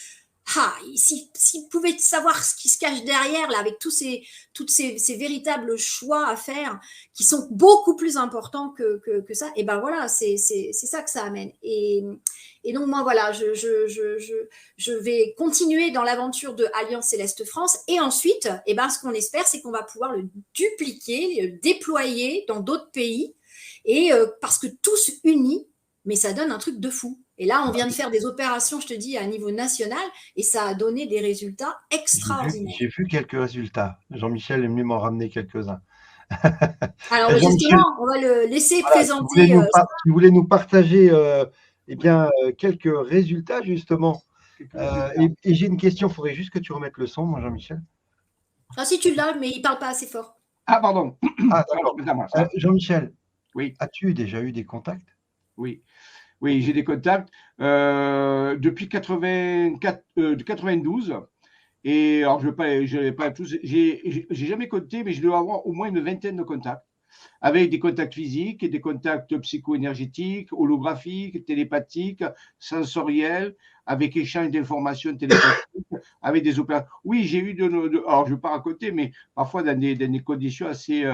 Speaker 3: s'ils pouvaient savoir ce qui se cache derrière là, avec tous ces véritables choix à faire qui sont beaucoup plus importants que ça. Et ben voilà, c'est ça que ça amène. Et donc moi voilà, je vais continuer dans l'aventure de Alliance Céleste France et ensuite, et ben ce qu'on espère, c'est qu'on va pouvoir le dupliquer, le déployer dans d'autres pays et parce que tous unis, mais ça donne un truc de fou. Et là, on vient de faire des opérations, je te dis, à niveau national, et ça a donné des résultats extraordinaires.
Speaker 1: J'ai vu quelques résultats. Jean-Michel est venu m'en ramener quelques-uns.
Speaker 3: Alors justement, on va le laisser présenter.
Speaker 1: Tu voulais nous partager quelques résultats, justement. Et j'ai une question, il faudrait juste que tu remettes le son, moi, Jean-Michel.
Speaker 3: Ah si, tu l'as, mais il ne parle pas assez fort.
Speaker 2: Ah, pardon.
Speaker 1: Ah, d'accord. Jean-Michel,
Speaker 2: oui.
Speaker 1: As-tu déjà eu des contacts?
Speaker 2: Oui. Oui, j'ai des contacts depuis 92. Et alors, je n'ai pas tous, j'ai jamais compté, mais je dois avoir au moins une vingtaine de contacts, avec des contacts physiques et des contacts psycho-énergétiques, holographiques, télépathiques, sensoriels, avec échange d'informations télépathiques, avec des opérations. Oui, j'ai eu alors je ne vais pas raconter, mais parfois dans des conditions assez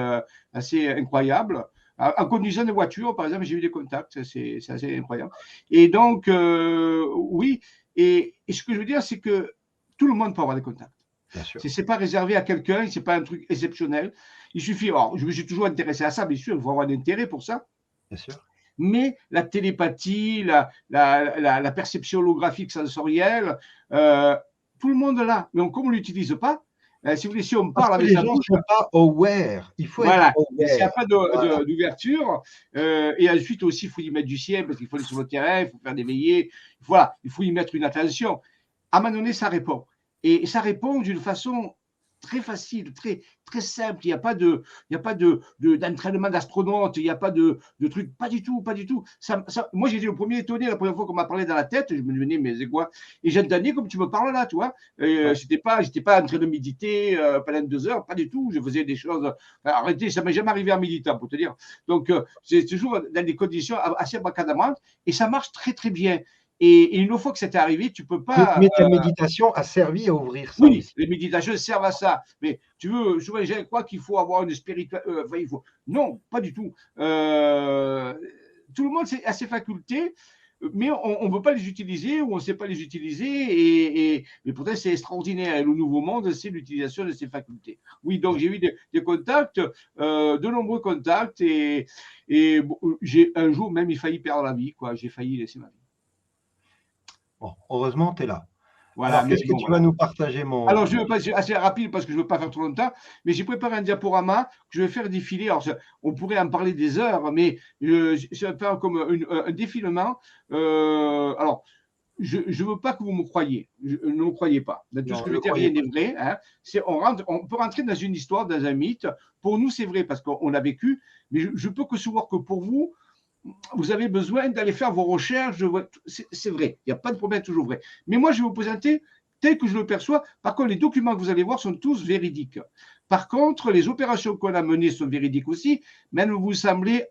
Speaker 2: incroyables. En conduisant des voitures, par exemple, j'ai eu des contacts, c'est assez incroyable. Et donc, oui, et ce que je veux dire, c'est que tout le monde peut avoir des contacts. Ce n'est pas réservé à quelqu'un, ce n'est pas un truc exceptionnel. Il suffit, alors, je me suis toujours intéressé à ça, bien sûr, il faut avoir un intérêt pour ça.
Speaker 1: Bien sûr.
Speaker 2: Mais la télépathie, la perception holographique sensorielle, tout le monde l'a. Mais comme on ne l'utilise pas, si vous voulez, si on parle avec
Speaker 1: les gens ne sont pas aware. Il faut être aware.
Speaker 2: S'il n'y a pas d'ouverture, et ensuite aussi, il faut y mettre du ciel, parce qu'il faut aller sur le terrain, il faut faire des veillées. Voilà, il faut y mettre une attention. À un moment donné, ça répond. Et ça répond d'une façon très facile, très, très simple. Il n'y a pas d'entraînement d'astronaute, il n'y a pas de truc, pas du tout, pas du tout. Moi, j'ai été le premier étonné la première fois qu'on m'a parlé dans la tête. Je me disais, mais c'est quoi? Et j'entendais comme tu me parles là, tu vois. J'étais pas en train de méditer pendant 2 heures, pas du tout. Je faisais des choses. Arrêtez, ça ne m'est jamais arrivé en méditant, pour te dire. Donc, c'est toujours dans des conditions assez abracadabrantes et ça marche très, très bien. Et une fois que c'était arrivé, tu ne peux pas.
Speaker 1: Mais ta méditation a servi à ouvrir ça.
Speaker 2: Oui, les méditations servent à ça. Mais tu veux, souvent les gens croient qu'il faut avoir une spiritualité. Non, pas du tout. Tout le monde a ses facultés, mais on ne veut pas les utiliser ou on ne sait pas les utiliser. Mais pourtant, c'est extraordinaire. Et le nouveau monde, c'est l'utilisation de ces facultés. Oui, donc j'ai eu des contacts, de nombreux contacts. Et un jour même, il failli perdre la vie. J'ai failli laisser ma vie.
Speaker 1: Bon, heureusement, tu es là.
Speaker 2: Voilà.
Speaker 1: Alors, qu'est-ce que tu vas nous partager, mon…
Speaker 2: Alors, je vais passer assez rapide parce que je ne veux pas faire trop longtemps, mais j'ai préparé un diaporama que je vais faire défiler. Alors, on pourrait en parler des heures, mais je vais faire comme un défilement. Alors, je ne veux pas que vous me croyiez. Ne me croyez pas. Dans tout ce que je dis, rien n'est vrai. Hein. On peut rentrer dans une histoire, dans un mythe. Pour nous, c'est vrai parce qu'on l'a vécu, mais je peux que savoir que pour vous, vous avez besoin d'aller faire vos recherches. C'est vrai, il n'y a pas de problème, toujours vrai. Mais moi, je vais vous présenter tel que je le perçois. Par contre, les documents que vous allez voir sont tous véridiques. Par contre, les opérations qu'on a menées sont véridiques aussi, mais elles vous semblez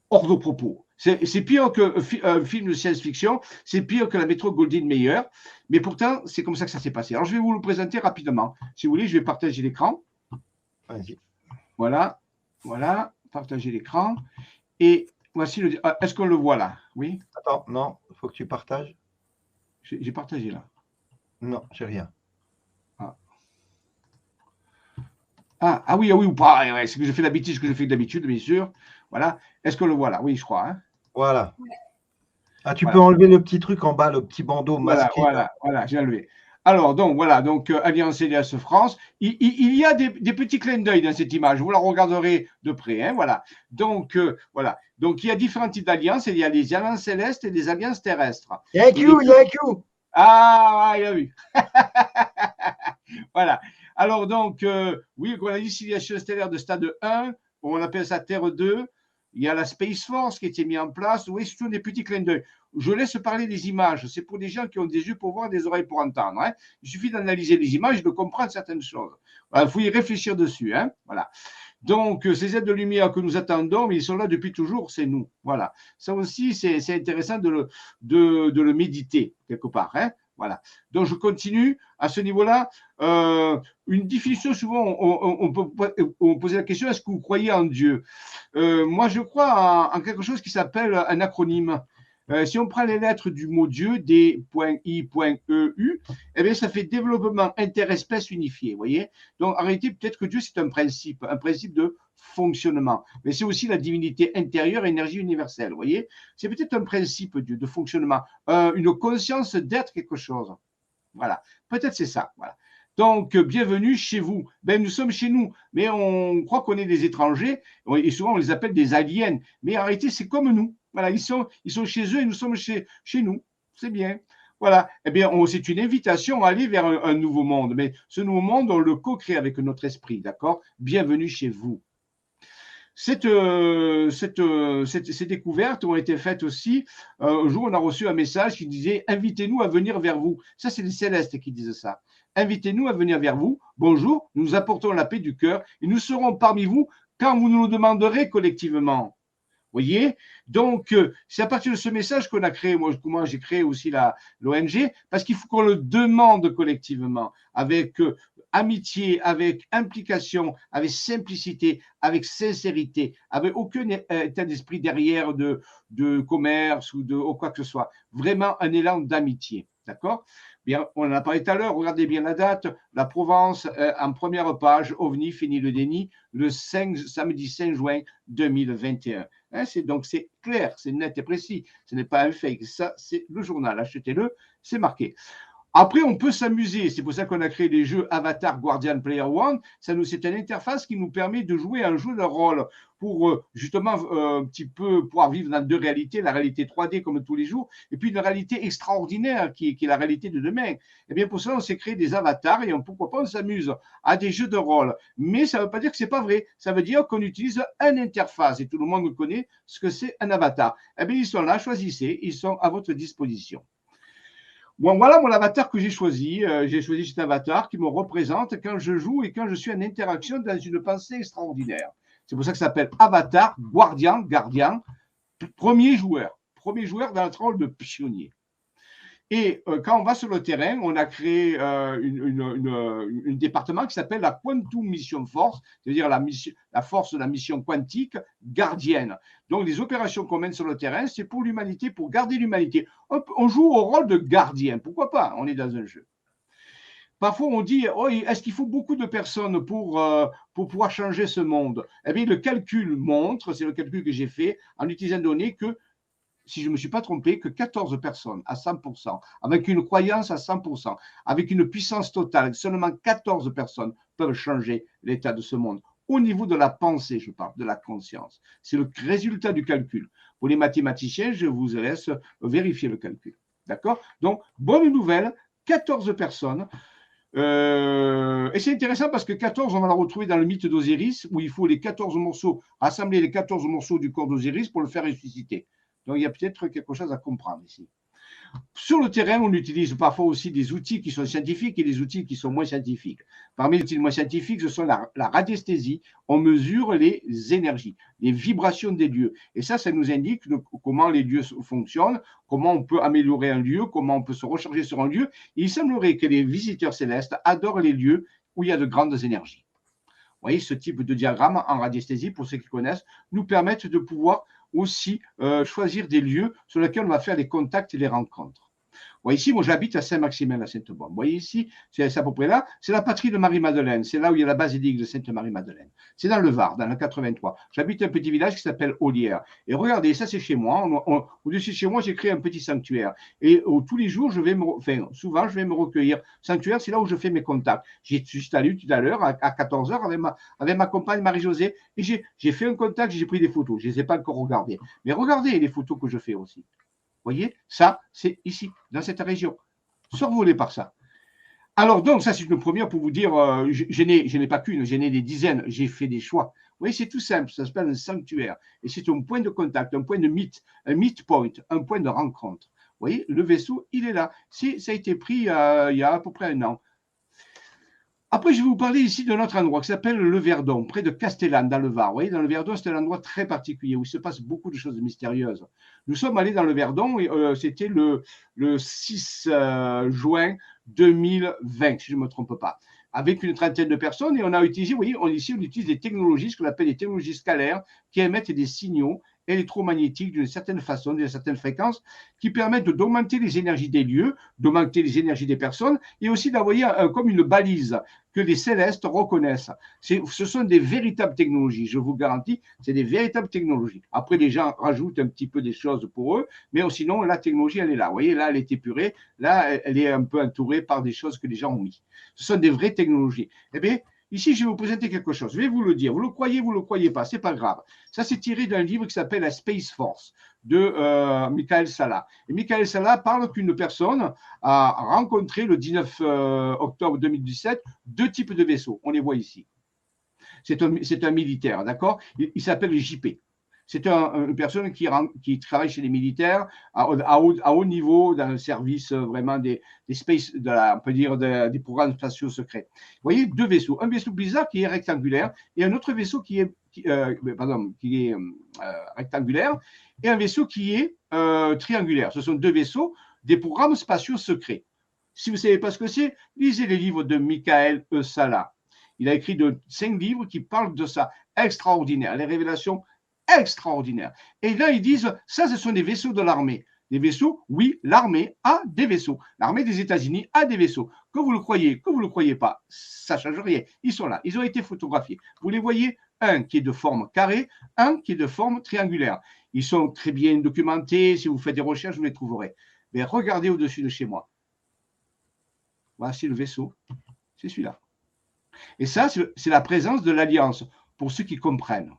Speaker 2: hors de propos. C'est pire qu'un film de science-fiction, c'est pire que la méthode Goldwyn Mayer, mais pourtant, c'est comme ça que ça s'est passé. Alors, je vais vous le présenter rapidement. Si vous voulez, je vais partager l'écran.
Speaker 1: Vas-y.
Speaker 2: Voilà. Partager l'écran. Et voici le… Est-ce qu'on le voit là? Oui.
Speaker 1: Attends, non, il faut que tu partages.
Speaker 2: J'ai partagé là.
Speaker 1: Non, j'ai rien.
Speaker 2: Oui, ou pas. Ouais, c'est que je fais d'habitude, ce que je fais d'habitude, bien sûr. Voilà. Est-ce qu'on le voit là? Oui, je crois. Hein.
Speaker 1: Voilà. Tu peux enlever le petit truc en bas, le petit bandeau masqué.
Speaker 2: Voilà, j'ai enlevé. Alors, donc, voilà, donc Alliance Céleste France. Il y a des petits clins d'œil dans cette image. Vous la regarderez de près. Hein, voilà. Donc, voilà. Donc, il y a différents types d'alliances. Il y a les alliances célestes et les alliances terrestres.
Speaker 1: Il y a un Q, il y a un Q.
Speaker 2: Ah, il a vu. Voilà. Alors, donc, oui, on a dit civilisation stellaire de stade 1. On appelle ça Terre 2. Il y a la Space Force qui a été mise en place. Oui, c'est tous des petits clins d'œil. Je laisse parler des images. C'est pour des gens qui ont des yeux pour voir, des oreilles pour entendre. Hein. Il suffit d'analyser les images et de comprendre certaines choses. Il faut y réfléchir dessus. Hein. Voilà. Donc, ces êtres de lumière que nous attendons, ils sont là depuis toujours, c'est nous. Voilà. Ça aussi, c'est intéressant de le méditer quelque part. Hein. Voilà. Donc, je continue à ce niveau-là. Une définition, souvent, on peut poser la question, est-ce que vous croyez en Dieu? Moi, je crois en quelque chose qui s'appelle un acronyme. Si on prend les lettres du mot Dieu, D.I.E.U, eh bien, ça fait développement interespèce unifié, vous voyez. Donc, en réalité, peut-être que Dieu, c'est un principe de fonctionnement. Mais c'est aussi la divinité intérieure, énergie universelle, vous voyez. C'est peut-être un principe, Dieu, de fonctionnement, une conscience d'être quelque chose. Voilà, peut-être c'est ça, voilà. Donc, bienvenue chez vous. Ben, nous sommes chez nous, mais on croit qu'on est des étrangers, et souvent on les appelle des aliens. Mais en réalité, c'est comme nous. Voilà, ils sont chez eux et nous sommes chez nous. C'est bien. Voilà. Eh bien, c'est une invitation à aller vers un nouveau monde. Mais ce nouveau monde, on le co-crée avec notre esprit, d'accord? Bienvenue chez vous. Ces découvertes ont été faites aussi. Un jour, on a reçu un message qui disait « Invitez-nous à venir vers vous ». Ça, c'est les célestes qui disent ça. « Invitez-nous à venir vers vous. Bonjour, nous apportons la paix du cœur et nous serons parmi vous quand vous nous le demanderez collectivement. » Vous voyez? Donc, c'est à partir de ce message qu'on a créé, moi j'ai créé aussi l'ONG, parce qu'il faut qu'on le demande collectivement, avec amitié, avec implication, avec simplicité, avec sincérité, avec aucun état d'esprit derrière de commerce ou de quoi que ce soit. Vraiment un élan d'amitié. D'accord? Bien, on en a parlé tout à l'heure, regardez bien la date, la Provence, en première page, OVNI, fini le déni, le samedi 5 juin 2021. Hein, donc c'est clair, c'est net et précis, ce n'est pas un fake, ça c'est le journal, achetez-le, c'est marqué. Après, on peut s'amuser. C'est pour ça qu'on a créé les jeux Avatar Guardian Player One. C'est une interface qui nous permet de jouer un jeu de rôle pour justement un petit peu pouvoir vivre dans deux réalités, la réalité 3D comme tous les jours, et puis une réalité extraordinaire qui est la réalité de demain. Et bien pour ça, on s'est créé des avatars et pourquoi pas on s'amuse à des jeux de rôle. Mais ça ne veut pas dire que ce n'est pas vrai. Ça veut dire qu'on utilise une interface et tout le monde connaît ce que c'est un avatar. Eh bien, ils sont là, choisissez, ils sont à votre disposition. Bon, voilà mon avatar que j'ai choisi. J'ai choisi cet avatar qui me représente quand je joue et quand je suis en interaction dans une pensée extraordinaire. C'est pour ça que ça s'appelle Avatar, gardien, premier joueur dans le rôle de pionnier. Et quand on va sur le terrain, on a créé un département qui s'appelle la Quantum Mission Force, c'est-à-dire la force de la mission quantique gardienne. Donc, les opérations qu'on mène sur le terrain, c'est pour l'humanité, pour garder l'humanité. On joue au rôle de gardien, pourquoi pas? On est dans un jeu. Parfois, on dit, oh, est-ce qu'il faut beaucoup de personnes pour pouvoir changer ce monde? Eh bien, le calcul montre, c'est le calcul que j'ai fait, en utilisant des données que, si je ne me suis pas trompé, que 14 personnes à 100%, avec une croyance à 100%, avec une puissance totale, seulement 14 personnes peuvent changer l'état de ce monde. Au niveau de la pensée, je parle, de la conscience. C'est le résultat du calcul. Pour les mathématiciens, je vous laisse vérifier le calcul. D'accord? Donc, bonne nouvelle, 14 personnes. Et c'est intéressant parce que 14, on va la retrouver dans le mythe d'Osiris, où il faut les 14 morceaux, rassembler les 14 morceaux du corps d'Osiris pour le faire ressusciter. Donc, il y a peut-être quelque chose à comprendre ici. Sur le terrain, on utilise parfois aussi des outils qui sont scientifiques et des outils qui sont moins scientifiques. Parmi les outils moins scientifiques, ce sont la radiesthésie. On mesure les énergies, les vibrations des lieux. Et ça nous indique comment les lieux fonctionnent, comment on peut améliorer un lieu, comment on peut se recharger sur un lieu. Et il semblerait que les visiteurs célestes adorent les lieux où il y a de grandes énergies. Vous voyez, ce type de diagramme en radiesthésie, pour ceux qui connaissent, nous permettent de pouvoir aussi choisir des lieux sur lesquels on va faire les contacts et les rencontres. Vous voyez ici, moi j'habite à Saint-Maximin-la-Sainte-Bonne. Vous voyez ici, c'est à peu près là, c'est la patrie de Marie-Madeleine. C'est là où il y a la basilique de Sainte-Marie-Madeleine. C'est dans le Var, dans le 83. J'habite un petit village qui s'appelle Olière. Et regardez, ça c'est chez moi. Au-dessus de chez moi, j'ai créé un petit sanctuaire. Et tous les jours, souvent, je vais me recueillir. Sanctuaire, c'est là où je fais mes contacts. J'ai juste allé tout à l'heure, à 14 h avec ma compagne Marie-Josée. Et j'ai fait un contact, j'ai pris des photos. Je ne les ai pas encore regardées. Mais regardez les photos que je fais aussi. Vous voyez, ça, c'est ici, dans cette région, survolé par ça. Alors, donc, ça, c'est une première pour vous dire, je n'ai pas qu'une, j'en ai des dizaines, j'ai fait des choix. Vous voyez, c'est tout simple, ça s'appelle un sanctuaire. Et c'est un point de contact, un point de meet, un meet point, un point de rencontre. Vous voyez, le vaisseau, il est là. Ça a été pris il y a à peu près 1 an. Après, je vais vous parler ici d'un autre endroit qui s'appelle le Verdon, près de Castellane, dans le Var. Vous voyez, dans le Verdon, c'est un endroit très particulier où il se passe beaucoup de choses mystérieuses. Nous sommes allés dans le Verdon, c'était le 6 juin 2020, si je ne me trompe pas, avec une trentaine de personnes. Et on a utilisé, vous voyez, ici, on utilise des technologies, ce qu'on appelle des technologies scalaires, qui émettent des signaux électromagnétiques d'une certaine façon, d'une certaine fréquence, qui permettent d'augmenter les énergies des lieux, d'augmenter les énergies des personnes, et aussi d'envoyer comme une balise que les célestes reconnaissent. Ce sont des véritables technologies, je vous garantis, c'est des véritables technologies. Après, les gens rajoutent un petit peu des choses pour eux, mais sinon, la technologie, elle est là. Vous voyez, là, elle est épurée, là, elle est un peu entourée par des choses que les gens ont mis. Ce sont des vraies technologies. Eh bien, ici, je vais vous présenter quelque chose. Je vais vous le dire. Vous le croyez pas, c'est pas grave. Ça, c'est tiré d'un livre qui s'appelle La Space Force de Michael Salla. Et Michael Salla parle qu'une personne a rencontré le 19 octobre 2017 2 types de vaisseaux. On les voit ici. C'est un militaire, d'accord? Il s'appelle JP. C'est une personne qui travaille chez les militaires à haut niveau dans le service vraiment des space, on peut dire des programmes spatiaux secrets. Vous voyez 2 vaisseaux. Un vaisseau bizarre qui est rectangulaire et un autre vaisseau qui est rectangulaire et un vaisseau qui est triangulaire. Ce sont 2 vaisseaux des programmes spatiaux secrets. Si vous ne savez pas ce que c'est, lisez les livres de Michael Salla. Il a écrit 5 livres qui parlent de ça. Extraordinaire. Les révélations extraordinaires. Et là, ils disent, ça, ce sont des vaisseaux de l'armée. Des vaisseaux, oui, l'armée a des vaisseaux. L'armée des États-Unis a des vaisseaux. Que vous le croyez, que vous ne le croyez pas, ça ne change rien. Ils sont là. Ils ont été photographiés. Vous les voyez, un qui est de forme carrée, un qui est de forme triangulaire. Ils sont très bien documentés. Si vous faites des recherches, vous les trouverez. Mais regardez au-dessus de chez moi. Voici le vaisseau. C'est celui-là. Et ça, c'est la présence de l'Alliance, pour ceux qui comprennent.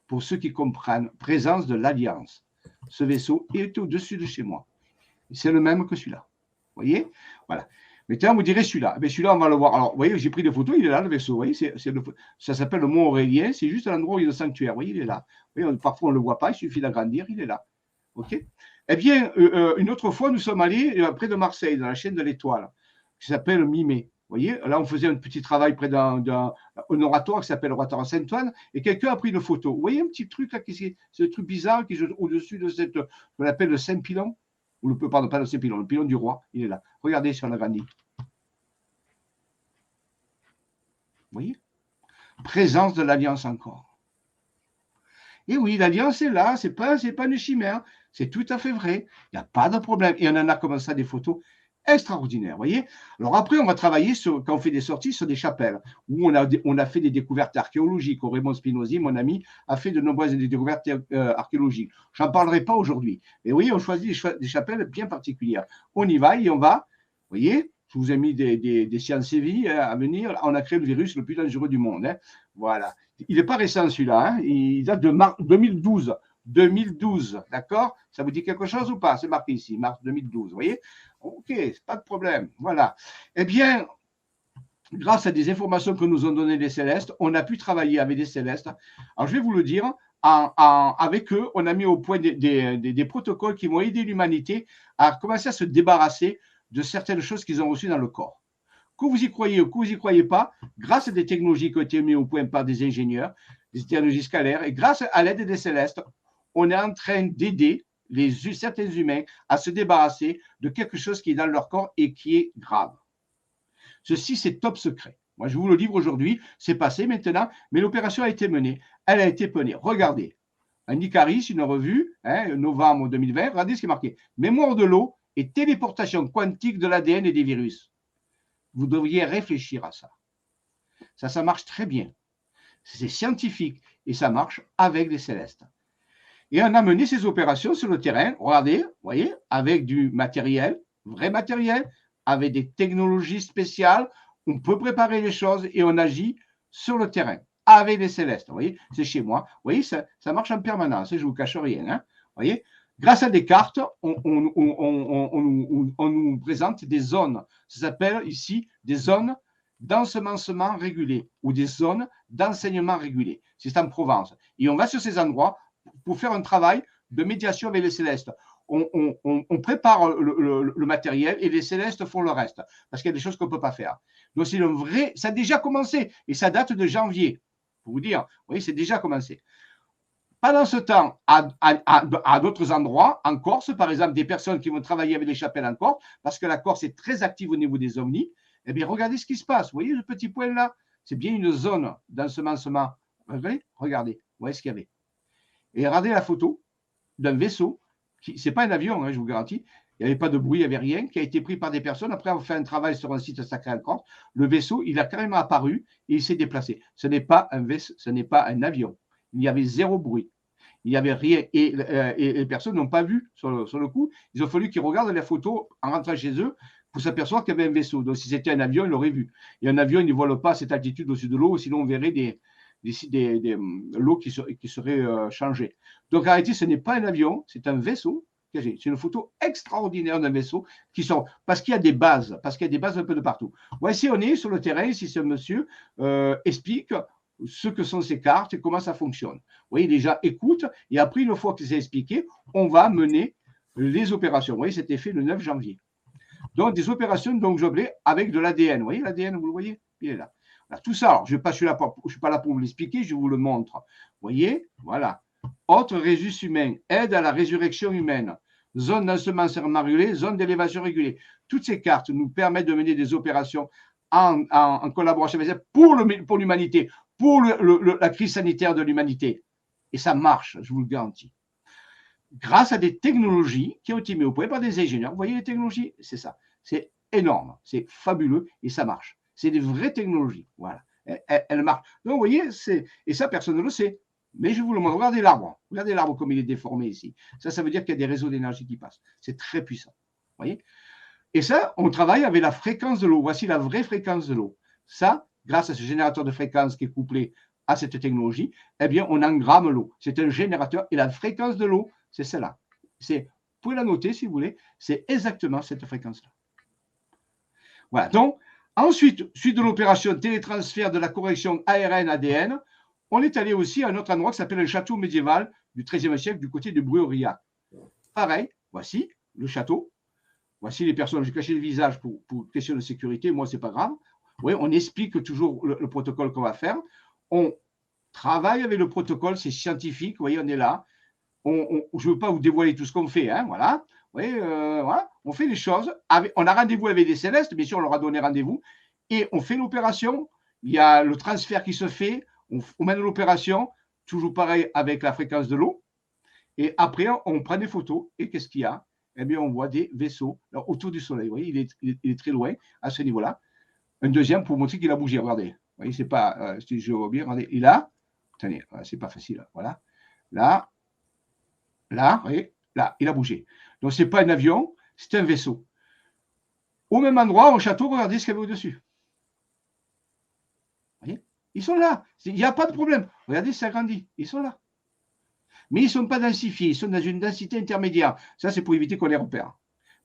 Speaker 2: Pour ceux qui comprennent, présence de l'Alliance. Ce vaisseau est au-dessus de chez moi. C'est le même que celui-là. Vous voyez? Voilà. Maintenant, vous direz celui-là. Mais celui-là, on va le voir. Alors, vous voyez, j'ai pris des photos, il est là, le vaisseau. Vous voyez, ça s'appelle le Mont Aurélien. C'est juste à l'endroit où il y a le sanctuaire. Vous voyez, il est là. Vous voyez, parfois, on ne le voit pas. Il suffit d'agrandir. Il est là. OK? Eh bien, une autre fois, nous sommes allés près de Marseille, dans la chaîne de l'Étoile, qui s'appelle Mimé. Vous voyez, là, on faisait un petit travail près d'un oratoire qui s'appelle l'oratoire Saint-Antoine, et quelqu'un a pris une photo. Vous voyez un petit truc là, c'est un truc bizarre qui est au-dessus de ce qu'on appelle le Saint-Pilon, ou pardon, pas le Saint-Pilon, le pilon du roi, il est là. Regardez si on a grandi. Vous voyez? Présence de l'Alliance encore. Et oui, l'Alliance est là, c'est pas une chimère, c'est tout à fait vrai. Il n'y a pas de problème. Et on en a comme ça des photos extraordinaire, vous voyez. Alors après, on va travailler quand on fait des sorties sur des chapelles, où on a fait des découvertes archéologiques. Raymond Spinozzi, mon ami, a fait de nombreuses découvertes archéologiques. Je n'en parlerai pas aujourd'hui. Mais oui, on choisit des chapelles bien particulières. On y va et on va, vous voyez, je vous ai mis des sciences et vie à venir. On a créé le virus le plus dangereux du monde. Hein. Voilà. Il n'est pas récent celui-là, hein. Il date de mars 2012. 2012, d'accord? Ça vous dit quelque chose ou pas? C'est marqué ici, mars 2012, vous voyez? Ok, pas de problème, voilà. Eh bien, grâce à des informations que nous ont données les célestes, on a pu travailler avec des célestes. Alors, je vais vous le dire, avec eux, on a mis au point des protocoles qui vont aider l'humanité à commencer à se débarrasser de certaines choses qu'ils ont reçues dans le corps. Que vous y croyez ou que vous n'y croyez pas, grâce à des technologies qui ont été mises au point par des ingénieurs, des technologies scalaires, et grâce à l'aide des célestes, on est en train d'aider certains humains à se débarrasser de quelque chose qui est dans leur corps et qui est grave. Ceci, c'est top secret. Moi, je vous le livre aujourd'hui, c'est passé maintenant, mais l'opération a été menée. Elle a été menée. Regardez, un Icaris, une revue, hein, novembre 2020, regardez ce qui est marqué. Mémoire de l'eau et téléportation quantique de l'ADN et des virus. Vous devriez réfléchir à ça. Ça marche très bien. C'est scientifique et ça marche avec les célestes. Et on a mené ces opérations sur le terrain, regardez, vous voyez, avec du matériel, vrai matériel, avec des technologies spéciales. On peut préparer les choses et on agit sur le terrain avec les célestes. Vous voyez, c'est chez moi. Vous voyez, ça marche en permanence. Je ne vous cache rien. Hein. Vous voyez, grâce à des cartes, on nous présente des zones. Ça s'appelle ici des zones d'ensemencement régulé ou des zones d'enseignement régulé. C'est en Provence. Et on va sur ces endroits pour faire un travail de médiation avec les célestes. On prépare le matériel et les célestes font le reste parce qu'il y a des choses qu'on ne peut pas faire. Donc, c'est un vrai. Ça a déjà commencé et ça date de janvier. Pour vous dire, vous voyez, c'est déjà commencé. Pendant ce temps, à d'autres endroits, en Corse, par exemple, des personnes qui vont travailler avec les chapelles en Corse, parce que la Corse est très active au niveau des ovnis, eh bien, regardez ce qui se passe. Vous voyez ce petit point là? C'est bien une zone d'ensemencement. Regardez, vous voyez ce qu'il y avait. Et regardez la photo d'un vaisseau, ce n'est pas un avion, hein, je vous garantis, il n'y avait pas de bruit, il n'y avait rien, qui a été pris par des personnes. Après avoir fait un travail sur un site sacré en Corse, le vaisseau, il a carrément apparu et il s'est déplacé. Ce n'est pas un vaisseau, ce n'est pas un avion. Il y avait zéro bruit. Il n'y avait rien. Et les personnes n'ont pas vu sur le coup. Il a fallu qu'ils regardent la photo en rentrant chez eux pour s'apercevoir qu'il y avait un vaisseau. Donc, si c'était un avion, ils l'auraient vu. Et un avion, il ne vole pas à cette altitude au-dessus de l'eau, sinon on verrait l'eau qui serait changée. Donc, en réalité, ce n'est pas un avion, c'est un vaisseau. C'est une photo extraordinaire d'un vaisseau qui sort, parce qu'il y a des bases, un peu de partout. Voici, on est sur le terrain, ici, ce monsieur explique ce que sont ces cartes et comment ça fonctionne. Vous voyez, déjà, écoute, et après, une fois que c'est expliqué, on va mener les opérations. Vous voyez, c'était fait le 9 janvier. Donc, des opérations, donc, avec de l'ADN. Vous voyez, l'ADN, vous le voyez? Il est là. Alors, tout ça, alors, je ne suis pas là pour vous l'expliquer, je vous le montre. Vous voyez? Voilà. Autre résus humain, aide à la résurrection humaine, zone d'ensemencement régulé, zone d'élévation régulée. Toutes ces cartes nous permettent de mener des opérations en collaboration avec pour l'humanité, pour la crise sanitaire de l'humanité. Et ça marche, je vous le garantis. Grâce à des technologies qui ont été mises au point par des ingénieurs. Vous voyez les technologies? C'est ça. C'est énorme, c'est fabuleux et ça marche. C'est des vraies technologies. Voilà. Elles marchent. Donc, vous voyez, et ça, personne ne le sait. Mais je vous le montre. Regardez l'arbre. Regardez l'arbre comme il est déformé ici. Ça veut dire qu'il y a des réseaux d'énergie qui passent. C'est très puissant. Vous voyez? Et ça, on travaille avec la fréquence de l'eau. Voici la vraie fréquence de l'eau. Ça, grâce à ce générateur de fréquence qui est couplé à cette technologie, eh bien, on engramme l'eau. C'est un générateur et la fréquence de l'eau, c'est celle-là. Vous pouvez la noter si vous voulez. C'est exactement cette fréquence-là. Voilà. Donc, ensuite, suite de l'opération télétransfert de la correction ARN-ADN, on est allé aussi à un autre endroit qui s'appelle un château médiéval du XIIIe siècle du côté de Bruy-Aurillac. Pareil, voici le château. Voici les personnes. J'ai caché le visage pour question de sécurité. Moi, ce n'est pas grave. Oui, on explique toujours le protocole qu'on va faire. On travaille avec le protocole, c'est scientifique. Vous voyez, on est là. Je ne veux pas vous dévoiler tout ce qu'on fait. Hein, voilà. Vous voyez, voilà. On fait les choses. On a rendez-vous avec des célestes. Bien sûr, on leur a donné rendez-vous. Et on fait l'opération. Il y a le transfert qui se fait. On mène l'opération, toujours pareil avec la fréquence de l'eau. Et après, on prend des photos. Et qu'est-ce qu'il y a? Eh bien, on voit des vaisseaux autour du Soleil. Vous voyez, il est très loin à ce niveau-là. Un deuxième pour montrer qu'il a bougé. Regardez. Vous voyez, c'est pas. Si je vois bien, regardez. Et là, attendez, c'est pas facile. Voilà. Là, vous voyez, là, il a bougé. Donc, ce n'est pas un avion, c'est un vaisseau. Au même endroit, au château, regardez ce qu'il y avait au-dessus. Vous voyez? Ils sont là. Il n'y a pas de problème. Regardez, ça grandit. Ils sont là. Mais ils ne sont pas densifiés. Ils sont dans une densité intermédiaire. Ça, c'est pour éviter qu'on les repère.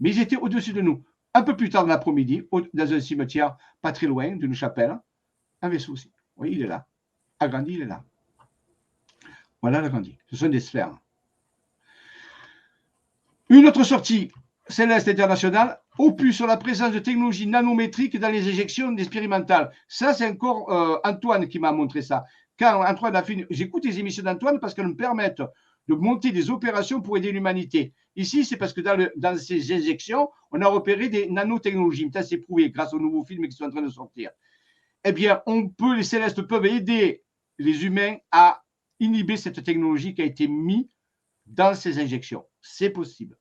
Speaker 2: Mais ils étaient au-dessus de nous. Un peu plus tard dans l'après-midi, dans un cimetière pas très loin d'une chapelle, un vaisseau aussi. Vous voyez, il est là. Agrandi, il est là. Voilà l'agrandi. Ce sont des sphères. Une autre sortie céleste internationale, opus sur la présence de technologies nanométriques dans les éjections expérimentales. Ça, c'est encore Antoine qui m'a montré ça. Quand Antoine a fait j'écoute les émissions d'Antoine parce qu'elles me permettent de monter des opérations pour aider l'humanité. Ici, c'est parce que dans ces injections, on a repéré des nanotechnologies. Ça, c'est prouvé grâce aux nouveaux films qui sont en train de sortir. Eh bien, les célestes peuvent aider les humains à inhiber cette technologie qui a été mise dans ces injections. C'est possible.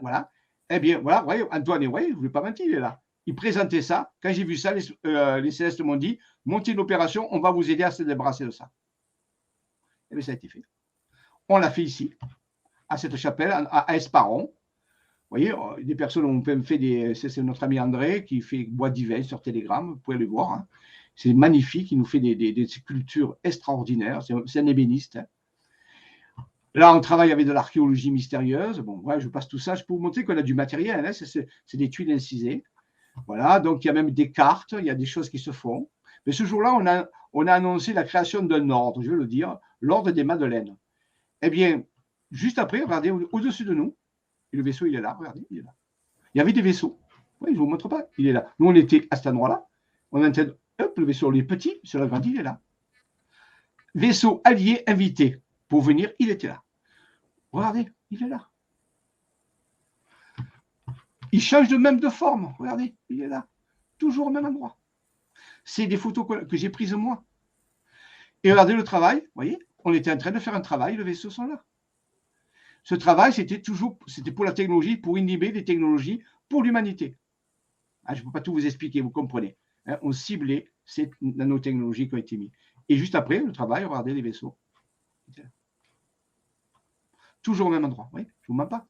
Speaker 2: Voilà. Eh bien, voilà, vous voyez, Antoine, voyez, je ne voulais pas mentir, il est là. Il présentait ça. Quand j'ai vu ça, les Célestes m'ont dit, montez une opération, on va vous aider à se débarrasser de ça. Et bien, ça a été fait. On l'a fait ici, à cette chapelle, à Esparon. Vous voyez, des personnes ont fait des. C'est notre ami André qui fait bois divin sur Telegram, vous pouvez le voir. Hein. C'est magnifique, il nous fait des sculptures extraordinaires. C'est un ébéniste. Hein. Là, on travaille avec de l'archéologie mystérieuse. Bon, ouais, je passe tout ça. Je peux vous montrer qu'on a du matériel. Hein. C'est des tuiles incisées. Voilà, donc il y a même des cartes, il y a des choses qui se font. Mais ce jour-là, on a annoncé la création d'un ordre, je vais le dire, l'ordre des Madeleines. Eh bien, juste après, regardez, au-dessus de nous, et le vaisseau, il est là, regardez, il est là. Il y avait des vaisseaux. Oui, je ne vous montre pas, il est là. Nous, on était à cet endroit-là. On entend, hop, le vaisseau, il est petit, sur la grande, il est là. Vaisseau allié invité pour venir, il était là. Regardez, il est là. Il change même de forme. Regardez, il est là. Toujours au même endroit. C'est des photos que j'ai prises moi. Et regardez le travail. Vous voyez, on était en train de faire un travail, le vaisseau sont là. Ce travail, c'était pour la technologie, pour inhiber des technologies pour l'humanité. Ah, je ne peux pas tout vous expliquer, vous comprenez. Hein, on ciblait ces nanotechnologies qui ont été mises. Et juste après, le travail, regardez les vaisseaux. Toujours au même endroit. Oui, je ne vous mens pas.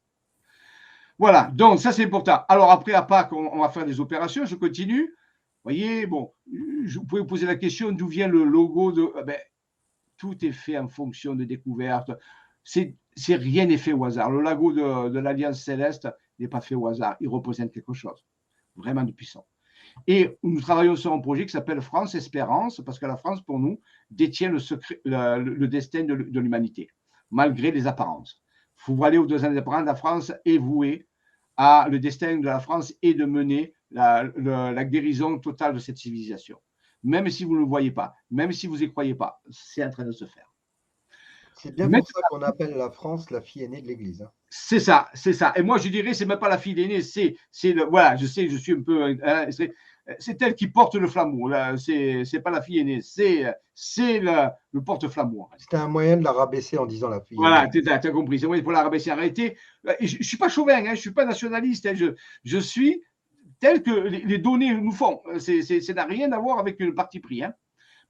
Speaker 2: Voilà, donc ça c'est important. Alors après, à Pâques, on va faire des opérations, je continue. Vous voyez, bon, vous pouvez vous poser la question d'où vient le logo de. Tout est fait en fonction de découvertes. Rien n'est fait au hasard. Le logo de l'Alliance Céleste n'est pas fait au hasard. Il représente quelque chose vraiment de puissant. Et nous travaillons sur un projet qui s'appelle France Espérance, parce que la France, pour nous, détient le destin de l'humanité, malgré les apparences. Il faut aller au-delà des apparences. La France est vouée à le destin de la France et de mener la guérison totale de cette civilisation. Même si vous ne le voyez pas, même si vous n'y croyez pas, c'est en train de se faire.
Speaker 1: C'est bien pour ça qu'on appelle la France la fille aînée de l'Église. Hein.
Speaker 2: C'est ça, c'est ça. Et moi, je dirais, c'est même pas la fille aînée, voilà, je sais, je suis un peu, c'est elle qui porte le flambeau. C'est pas la fille aînée, c'est le porte-flambeau.
Speaker 1: C'était un moyen de la rabaisser en disant la fille.
Speaker 2: Voilà, tu as compris. C'est un moyen pour la rabaisser. Arrêtez. Je ne suis pas chauvin, hein, je ne suis pas nationaliste. Hein, je suis tel que les données nous font. Ça n'a rien à voir avec le parti pris. Hein.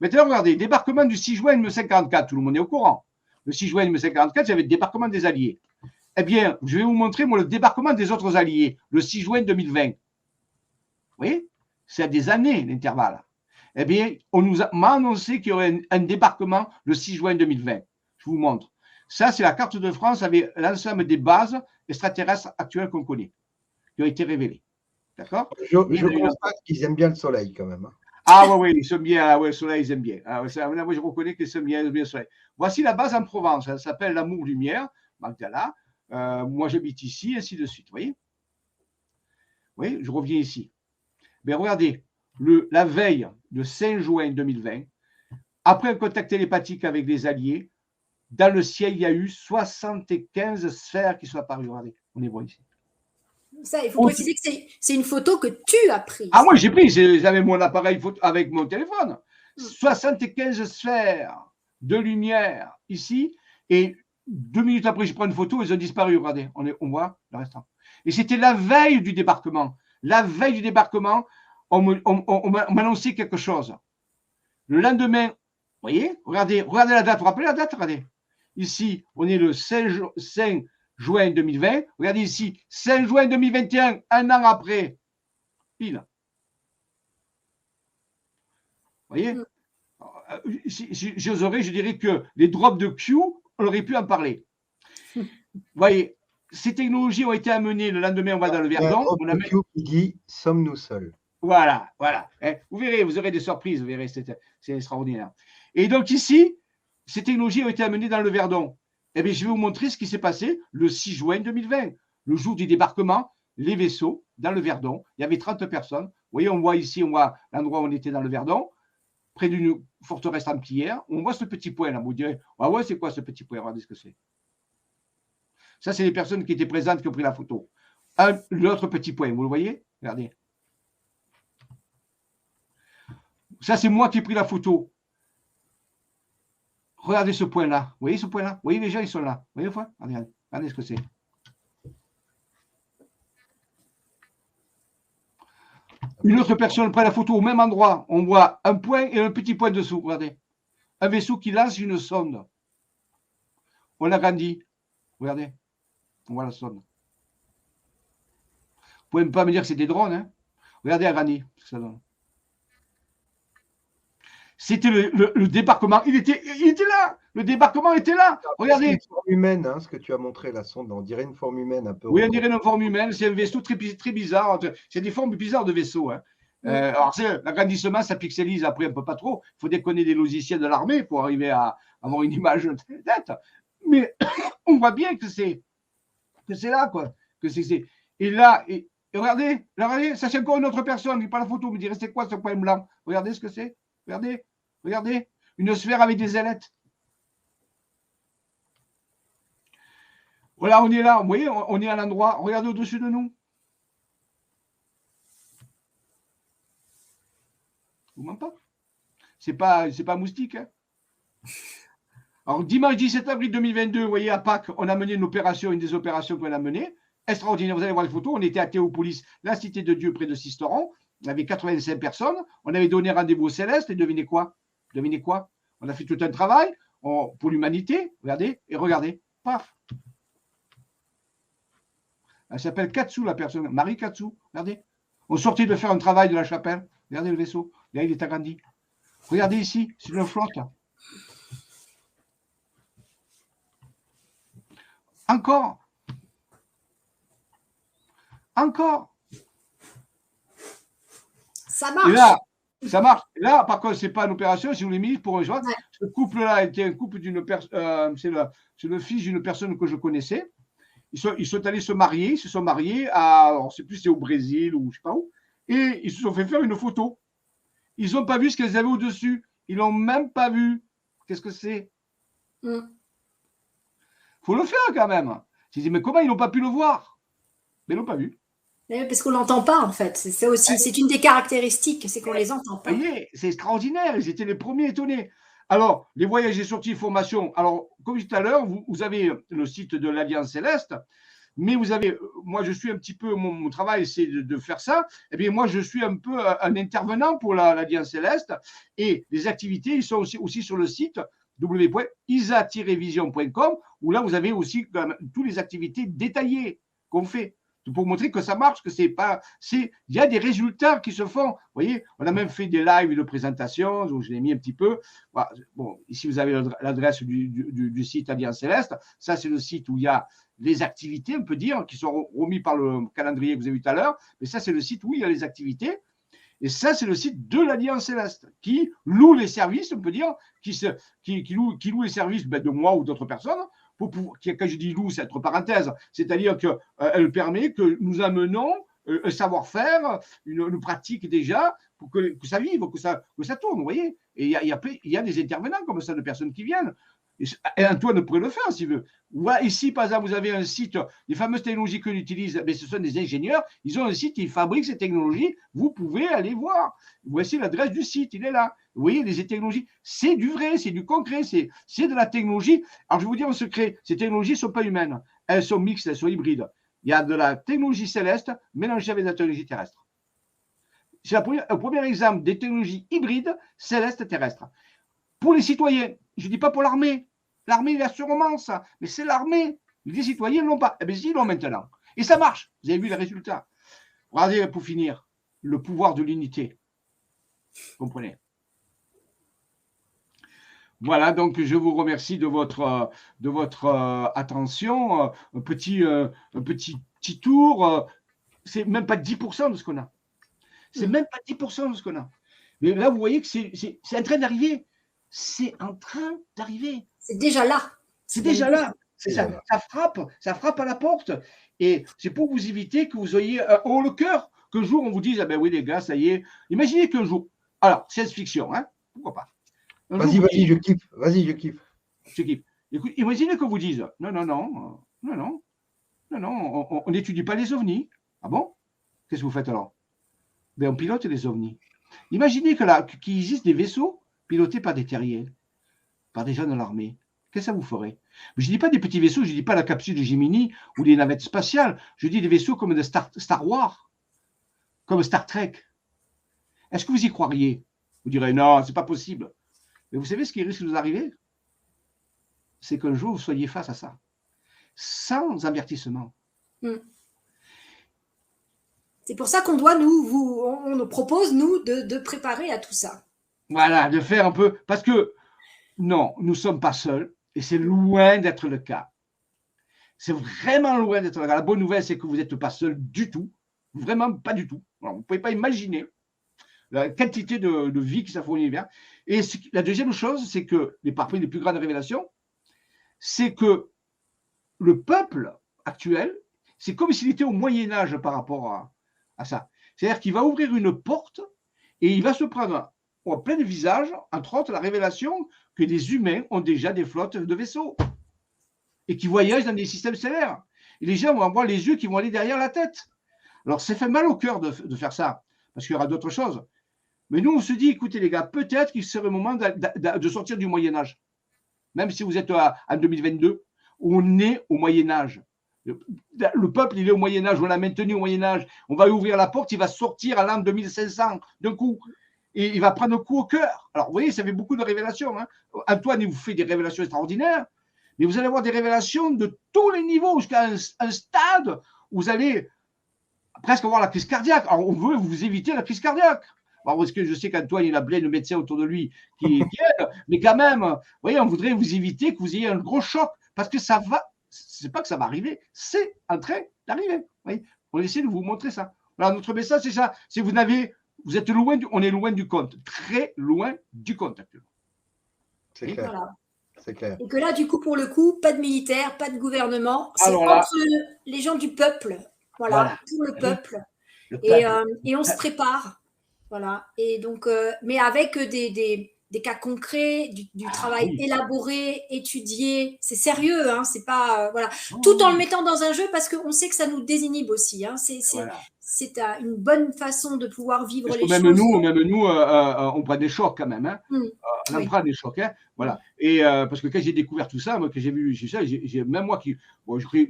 Speaker 2: Maintenant, regardez, débarquement du 6 juin 1944, tout le monde est au courant. Le 6 juin 1944, il y avait le débarquement des Alliés. Eh bien, je vais vous montrer, moi, le débarquement des autres Alliés, le 6 juin 2020. Vous voyez, c'est à des années l'intervalle. Eh bien, on m'a annoncé qu'il y aurait un débarquement le 6 juin 2020. Je vous montre. Ça, c'est la carte de France avec l'ensemble des bases extraterrestres actuelles qu'on connaît, qui ont été révélées. D'accord ?
Speaker 1: Je constate qu'ils aiment bien le soleil quand même. Hein.
Speaker 2: Ah oui, ils sont bien, ouais, le soleil, ils aiment bien. Ah, ouais, je reconnais qu'ils sont bien le soleil. Voici la base en Provence, elle s'appelle l'Amour-Lumière, Magdala. Moi, j'habite ici, ainsi de suite, vous voyez ? Oui, je reviens ici. Mais regardez, la veille de 5 juin 2020, après un contact télépathique avec les Alliés, dans le ciel, il y a eu 75 sphères qui sont apparues. Regardez, on les voit ici.
Speaker 3: Ça, il faut préciser que c'est une photo que tu as prise.
Speaker 2: Ah, moi, j'ai pris, j'avais mon appareil photo avec mon téléphone. 75 sphères de lumière ici, et 2 minutes après, je prends une photo, elles ont disparu. Regardez, on voit le restant. Et c'était la veille du débarquement. La veille du débarquement, on m'annonçait quelque chose. Le lendemain, vous voyez, regardez la date, vous vous rappelez la date, regardez. Ici, on est le 5 juin 2020. Regardez ici, 5 juin 2021, un an après. Pile. Vous voyez, si j'oserais, je dirais que les drops de Q, on aurait pu en parler. Vous voyez, ces technologies ont été amenées le lendemain, on va dans le Verdon.
Speaker 1: On a Q qui dit « Sommes-nous seuls ?»
Speaker 2: Voilà. Vous verrez, vous aurez des surprises, vous verrez, c'est extraordinaire. Et donc ici, ces technologies ont été amenées dans le Verdon. Eh bien, je vais vous montrer ce qui s'est passé le 6 juin 2020, le jour du débarquement, les vaisseaux dans le Verdon. Il y avait 30 personnes. Vous voyez, on voit ici, l'endroit où on était dans le Verdon, près d'une forteresse templière. On voit ce petit point là. Vous direz, ah ouais, c'est quoi ce petit point? Regardez ce que c'est. Ça, c'est les personnes qui étaient présentes qui ont pris la photo. L'autre petit point, vous le voyez? Regardez. Ça, c'est moi qui ai pris la photo. Regardez ce point-là. Vous voyez ce point-là? Vous voyez, les gens, ils sont là. Vous voyez, regardez ce que c'est. Une autre personne prend la photo au même endroit. On voit un point et un petit point dessous. Regardez. Un vaisseau qui lance une sonde. On agrandit. Regardez. On voit la sonde. Vous ne pouvez même pas me dire que c'est des drones. Hein. Regardez agrandi. Ça donne. C'était le débarquement. Il était là. Le débarquement était là. Regardez.
Speaker 1: C'est une forme humaine, hein, ce que tu as montré, la sonde. On dirait une forme humaine un peu.
Speaker 2: Oui, on dirait une forme humaine. C'est un vaisseau très, très bizarre. C'est des formes bizarres de vaisseaux. Hein. Alors, l'agrandissement, ça pixelise. Après, on ne peut pas trop. Il faut déconner des logiciels de l'armée pour arriver à avoir une image nette. Mais on voit bien que c'est là, quoi. Et là, et regardez, ça c'est encore une autre personne. Il prend la photo, me dit, c'est quoi ce point blanc? Regardez ce que c'est. Regardez. Une sphère avec des ailettes. Voilà, on est là. Vous voyez, on est à l'endroit. Regardez au-dessus de nous. Vous ne pas? C'est pas un moustique. Hein. Alors, dimanche 17 avril 2022, vous voyez, à Pâques, on a mené une des opérations qu'on a menées. Extraordinaire. Vous allez voir les photos. On était à Théopolis, la cité de Dieu, près de Sisteron. On avait 85 personnes. On avait donné rendez-vous au Céleste. Et devinez quoi? On a fait tout un travail pour l'humanité. Regardez. Paf. Elle s'appelle Katsu, la personne. Marie Katsu. Regardez. On sortait de faire un travail de la chapelle. Regardez le vaisseau. Là, il est agrandi. Regardez ici. C'est une flotte. Encore.
Speaker 3: Ça marche.
Speaker 2: Et là, ça marche. Là, par contre, ce n'est pas une opération, si vous les mis pour rejoindre. Ouais. Ce couple-là était un couple d'une personne, c'est le fils d'une personne que je connaissais. Ils sont allés se marier, ils se sont mariés on ne sait plus si c'est au Brésil ou je ne sais pas où, et ils se sont fait faire une photo. Ils n'ont pas vu ce qu'elles avaient au-dessus. Ils n'ont même pas vu. Qu'est-ce que c'est? Faut le faire quand même. Je dis, mais comment ils n'ont pas pu le voir? Mais ils l'ont pas vu.
Speaker 3: Parce qu'on l'entend pas en fait. C'est aussi, c'est une des caractéristiques, c'est qu'on les entend pas.
Speaker 2: Vous voyez, c'est extraordinaire. Ils étaient les premiers étonnés. Alors, les voyages et sorties formation. Alors, comme tout à l'heure, vous avez le site de l'Alliance Céleste, mais vous avez, moi, je suis un petit peu, mon travail, c'est de faire ça. Eh bien, moi, je suis un peu un intervenant pour l'Alliance Céleste, et les activités, ils sont aussi sur le site www.isa-vision.com, où là, vous avez aussi toutes les activités détaillées qu'on fait, pour montrer que ça marche, que c'est pas, il y a des résultats qui se font. Vous voyez, on a même fait des lives de présentation, donc je l'ai mis un petit peu. Voilà. Bon, ici vous avez l'adresse du site Alliance Céleste. Ça, c'est le site où il y a les activités, on peut dire, qui sont remis par le calendrier que vous avez vu tout à l'heure. Mais ça, c'est le site où il y a les activités. Et ça, c'est le site de l'Alliance Céleste qui loue les services, on peut dire, qui loue les services de moi ou d'autres personnes. Quand je dis loue, c'est entre parenthèses, c'est-à-dire qu'elle permet que nous amenons un savoir-faire, une pratique déjà, pour que ça vive, que ça tourne, vous voyez. Et il y a des intervenants comme ça, de personnes qui viennent. Et Antoine pourrait le faire s'il veut. Ici, par exemple, vous avez un site, les fameuses technologies que l'utilise, mais ce sont des ingénieurs, ils ont un site, ils fabriquent ces technologies, vous pouvez aller voir. Voici l'adresse du site, il est là. Vous voyez, les technologies, c'est du vrai, c'est du concret, c'est de la technologie. Alors, je vais vous dire en secret, ces technologies ne sont pas humaines, elles sont mixtes, elles sont hybrides. Il y a de la technologie céleste mélangée avec de la technologie terrestre. C'est le premier exemple des technologies hybrides célestes terrestres. Pour les citoyens, je ne dis pas pour l'armée. L'armée, il a sûrement ça, mais c'est l'armée. Les citoyens ne l'ont pas. Eh bien, ils l'ont maintenant. Et ça marche. Vous avez vu les résultats. Regardez, pour finir, le pouvoir de l'unité. Vous comprenez? Voilà, donc je vous remercie de votre attention. Un petit tour. C'est même pas 10% de ce qu'on a. C'est même pas 10% de ce qu'on a. Mais là, vous voyez que c'est en train d'arriver. C'est en train d'arriver.
Speaker 3: C'est déjà là.
Speaker 2: C'est déjà là. Ça frappe à la porte. Et c'est pour vous éviter que vous ayez haut le cœur, qu'un jour on vous dise, ah ben oui les gars, ça y est. Imaginez qu'un jour, alors, science-fiction, hein, pourquoi pas.
Speaker 1: Vas-y, je kiffe. Vas-y, je kiffe.
Speaker 2: Écoute, imaginez qu'on vous dise, non, on n'étudie pas les ovnis. Ah bon? Qu'est-ce que vous faites alors? Ben, on pilote les ovnis. Imaginez qu'il existe des vaisseaux pilotés par des terriers, par des gens de l'armée. Qu'est-ce que ça vous ferait? Je ne dis pas des petits vaisseaux, je ne dis pas la capsule de Gemini ou des navettes spatiales, je dis des vaisseaux comme de Star Wars, comme Star Trek. est-ce que vous y croiriez? Vous direz non, c'est pas possible. Mais vous savez ce qui risque de nous arriver? C'est qu'un jour, vous soyez face à ça, sans avertissement.
Speaker 3: C'est pour ça qu'on doit, on nous propose, nous, de préparer à tout ça.
Speaker 2: Voilà, de faire un peu. Parce que, non, nous ne sommes pas seuls, et c'est loin d'être le cas. C'est vraiment loin d'être le cas. La bonne nouvelle, c'est que vous n'êtes pas seul du tout. Vraiment pas du tout. Alors, vous ne pouvez pas imaginer la quantité de vie qui s'affronte l'univers. Et la deuxième chose, c'est que, parmi les plus grandes révélations, c'est que le peuple actuel, c'est comme s'il était au Moyen-Âge par rapport à ça. C'est-à-dire qu'il va ouvrir une porte et il va se prendre en plein visage, entre autres, la révélation que des humains ont déjà des flottes de vaisseaux et qui voyagent dans des systèmes stellaires. Et les gens vont avoir les yeux qui vont aller derrière la tête. Alors, ça fait mal au cœur de faire ça, parce qu'il y aura d'autres choses. Mais nous, on se dit, écoutez les gars, peut-être qu'il serait le moment de sortir du Moyen-Âge. Même si vous êtes en 2022, on est au Moyen-Âge. Le peuple, il est au Moyen-Âge, on l'a maintenu au Moyen-Âge. On va ouvrir la porte, il va sortir à l'an 2500 d'un coup. Et il va prendre un coup au cœur. Alors, vous voyez, ça fait beaucoup de révélations. Hein. Antoine, il vous fait des révélations extraordinaires, mais vous allez avoir des révélations de tous les niveaux, jusqu'à un stade où vous allez presque avoir la crise cardiaque. Alors, on veut vous éviter la crise cardiaque. Alors, parce que je sais qu'Antoine, il a plein de médecins autour de lui qui aident, mais quand même, vous voyez, on voudrait vous éviter que vous ayez un gros choc, parce que ça va, c'est pas que ça va arriver, c'est en train d'arriver. On essaie de vous montrer ça. Alors, notre message, c'est ça, c'est vous êtes loin, on est loin du compte, très loin du compte actuellement.
Speaker 1: C'est clair. Voilà. C'est clair.
Speaker 3: Et que là, du coup, pour le coup, pas de militaire, pas de gouvernement, c'est entre les gens du peuple, voilà. Pour le peuple. Et on se prépare. Voilà. Et donc, mais avec des cas concrets, du travail élaboré, étudié. C'est sérieux, hein, c'est pas voilà. Tout en le mettant dans un jeu, parce qu'on sait que ça nous désinhibe aussi. Hein. C'est une bonne façon de pouvoir vivre les choses.
Speaker 2: Même nous, on prend des chocs quand même. Hein. On prend des chocs. Hein. Voilà. Et parce que quand j'ai découvert tout ça, moi, que j'ai vu ça, même moi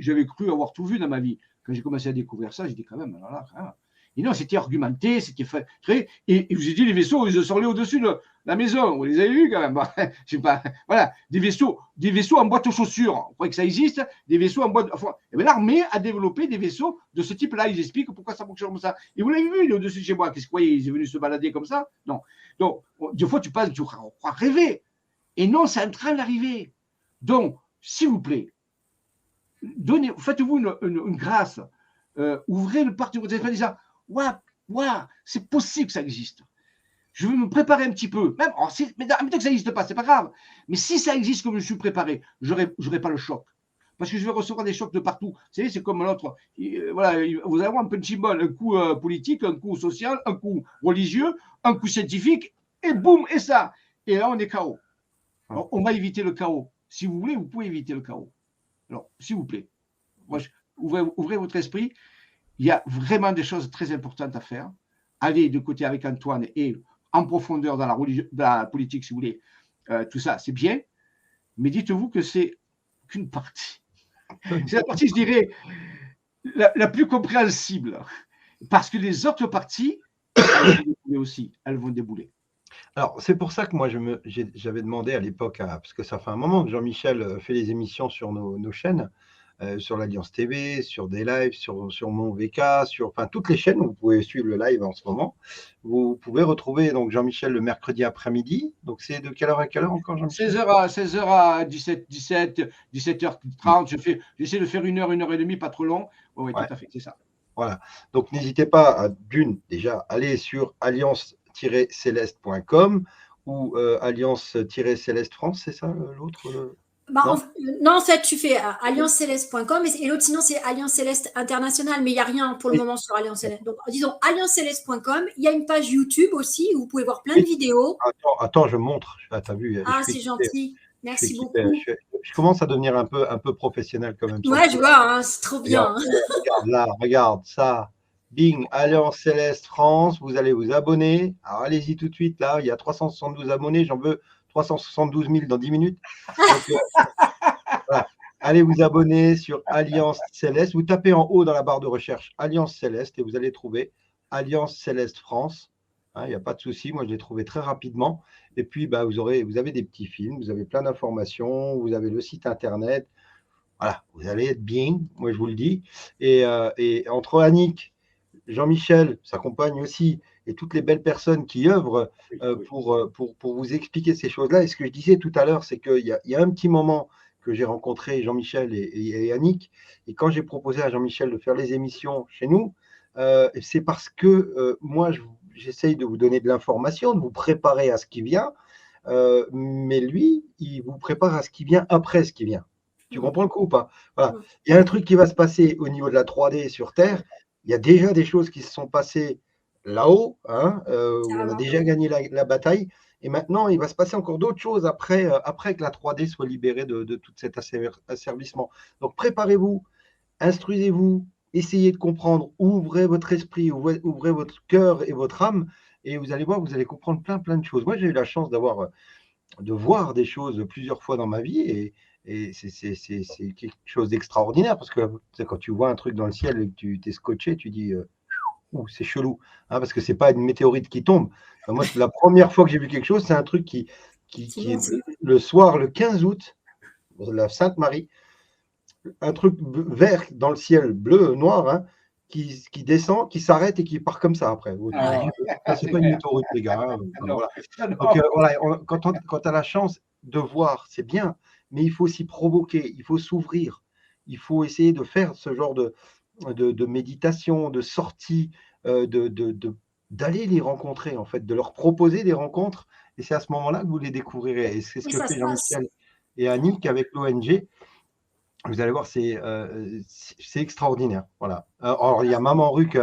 Speaker 2: j'avais cru avoir tout vu dans ma vie. Quand j'ai commencé à découvrir ça, j'ai dit quand même, alors là, et non, c'était argumenté, c'était fait. Et je vous ai dit, les vaisseaux, ils sont allés au-dessus de la maison. Vous les avez vus quand même. Je sais pas. Voilà, des vaisseaux en boîte aux chaussures. On croit que ça existe. Des vaisseaux en boîte. Enfin, l'armée a développé des vaisseaux de ce type-là. Ils expliquent pourquoi ça fonctionne comme ça. Et vous l'avez vu, il est au-dessus de chez moi. Qu'est-ce que vous voyez? Il est venu se balader comme ça? Non. Donc, des fois, tu penses, tu crois rêver. Et non, c'est en train d'arriver. Donc, s'il vous plaît, faites-vous une grâce. Ouvrez le parti de votre esprit en disant, waouh, c'est possible que ça existe. Je vais me préparer un petit peu. Même, mais en même temps que ça n'existe pas, c'est pas grave. Mais si ça existe comme je suis préparé, je n'aurai pas le choc. Parce que je vais recevoir des chocs de partout. Vous savez, c'est comme l'autre. Voilà, vous allez avoir un petit bol, un coup politique, un coup social, un coup religieux, un coup scientifique, et boum, et ça. Et là, on est KO. Alors, on va éviter le chaos. Si vous voulez, vous pouvez éviter le chaos. Alors, s'il vous plaît, ouvrez votre esprit. Il y a vraiment des choses très importantes à faire. Allez de côté avec Antoine et en profondeur dans la politique, si vous voulez. Tout ça, c'est bien. Mais dites-vous que c'est qu'une partie. C'est la partie, je dirais, la plus compréhensible. Parce que les autres parties, elles vont débouler aussi. Elles vont débouler.
Speaker 1: Alors, c'est pour ça que moi, j'avais demandé à l'époque, parce que ça fait un moment que Jean-Michel fait des émissions sur nos chaînes, sur l'Alliance TV, sur des lives, sur mon VK, enfin toutes les chaînes où vous pouvez suivre le live en ce moment. Vous pouvez retrouver donc Jean-Michel le mercredi après-midi. Donc c'est de quelle heure à quelle heure encore, Jean-Michel?
Speaker 2: 16h à 17h30. J'essaie de faire une heure et demie, pas trop long. Oui, tout à fait, c'est ça.
Speaker 1: Voilà. Donc n'hésitez pas à déjà aller sur alliance-céleste.com ou Alliance-Céleste France, c'est ça l'autre
Speaker 3: non, en fait, tu fais alliance-céleste.com et l'autre, sinon, c'est Alliance Céleste International, mais il n'y a rien pour le moment sur Alliance Céleste. Donc, disons alliance-céleste.com. Il y a une page YouTube aussi où vous pouvez voir plein de vidéos.
Speaker 1: Attends, je montre. Tu as vu.
Speaker 3: C'est gentil. Merci beaucoup.
Speaker 1: Je commence à devenir un peu professionnel quand même.
Speaker 3: Ouais, je vois, hein, c'est trop bien.
Speaker 1: Regarde là, regarde ça. Bing, Alliance Céleste France. Vous allez vous abonner. Alors, allez-y tout de suite. Là, il y a 372 abonnés. J'en veux 372 000 dans 10 minutes. Donc, voilà. Allez vous abonner sur Alliance Céleste. Vous tapez en haut dans la barre de recherche Alliance Céleste et vous allez trouver Alliance Céleste France. hein, il n'y a pas de souci. Moi, je l'ai trouvé très rapidement. Et puis, bah, vous avez des petits films, vous avez plein d'informations, vous avez le site internet. Voilà, vous allez être bien, moi je vous le dis. Et entre Annick, Jean-Michel, sa compagne aussi, et toutes les belles personnes qui œuvrent pour vous expliquer ces choses-là. Et ce que je disais tout à l'heure, c'est qu'il y a un petit moment que j'ai rencontré Jean-Michel et Annick, et quand j'ai proposé à Jean-Michel de faire les émissions chez nous, c'est parce que moi, j'essaye de vous donner de l'information, de vous préparer à ce qui vient, mais lui, il vous prépare à ce qui vient après ce qui vient. Tu comprends le coup ou pas? Voilà. Il y a un truc qui va se passer au niveau de la 3D sur Terre. Il y a déjà des choses qui se sont passées là-haut, hein, où on a déjà gagné la bataille. Et maintenant, il va se passer encore d'autres choses après que la 3D soit libérée de tout cet asservissement. Donc, préparez-vous, instruisez-vous, essayez de comprendre, ouvrez votre esprit, ouvrez votre cœur et votre âme, et vous allez voir, vous allez comprendre plein de choses. Moi, j'ai eu la chance de voir des choses plusieurs fois dans ma vie, et c'est quelque chose d'extraordinaire, parce que tu sais, quand tu vois un truc dans le ciel et que tu t'es scotché, tu dis c'est chelou, hein, parce que c'est pas une météorite qui tombe. Enfin, moi, la première fois que j'ai vu quelque chose, c'est un truc qui est le soir, le 15 août, la Sainte Marie, un truc vert dans le ciel, bleu, noir, hein, qui descend, qui s'arrête et qui part comme ça après. C'est pas une météorite, les gars. Hein. Voilà. Donc, voilà, quand tu as la chance de voir, c'est bien, mais il faut s'y provoquer, il faut s'ouvrir, il faut essayer de faire ce genre de méditation, de sortie, d'aller les rencontrer, en fait, de leur proposer des rencontres, et c'est à ce moment-là que vous les découvrirez. Et c'est ce que fait Jean-Michel et Annick avec l'ONG. Vous allez voir, c'est extraordinaire. Voilà. Alors, il y a Maman Ruc,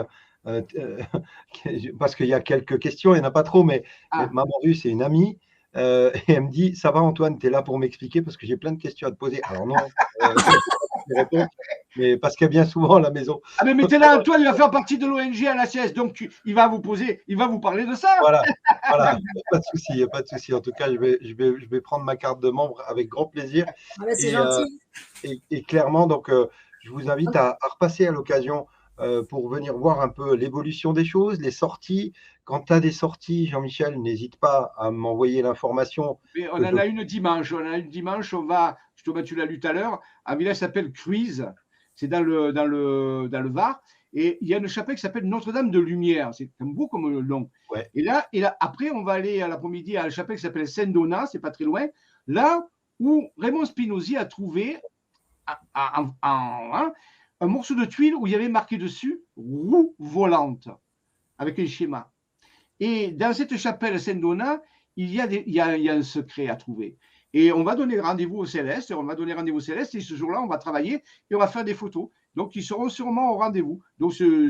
Speaker 1: parce qu'il y a quelques questions, il n'y en a pas trop, mais Maman Ruc, c'est une amie. Et elle me dit, ça va Antoine, tu es là pour m'expliquer parce que j'ai plein de questions à te poser. Alors non, mais parce qu'elle vient souvent à la maison.
Speaker 2: Ah mais mettez là, Antoine, il va faire partie de l'ONG à la sieste, donc il va vous parler de ça.
Speaker 1: Voilà, pas de souci, pas de souci. En tout cas, je vais prendre ma carte de membre avec grand plaisir.
Speaker 3: C'est gentil.
Speaker 1: Et clairement, donc, je vous invite à repasser à l'occasion pour venir voir un peu l'évolution des choses, les sorties. Quand tu as des sorties, Jean-Michel, n'hésite pas à m'envoyer l'information.
Speaker 2: Mais on en a une dimanche. On va, tu l'as lu tout à l'heure, un village qui s'appelle Cruise. C'est dans le Var. Et il y a une chapelle qui s'appelle Notre-Dame de Lumière. C'est beau comme nom.
Speaker 1: Ouais.
Speaker 2: Et là, après, on va aller à l'après-midi à la chapelle qui s'appelle Saint-Donat, c'est pas très loin. Là où Raymond Spinozzi a trouvé un morceau de tuile où il y avait marqué dessus roue volante avec un schéma. Et dans cette chapelle Saint-Donat, il y a un secret à trouver. Et on va donner rendez-vous au Céleste. Et ce jour-là, on va travailler et on va faire des photos. Donc, ils seront sûrement au rendez-vous. Donc, c'est le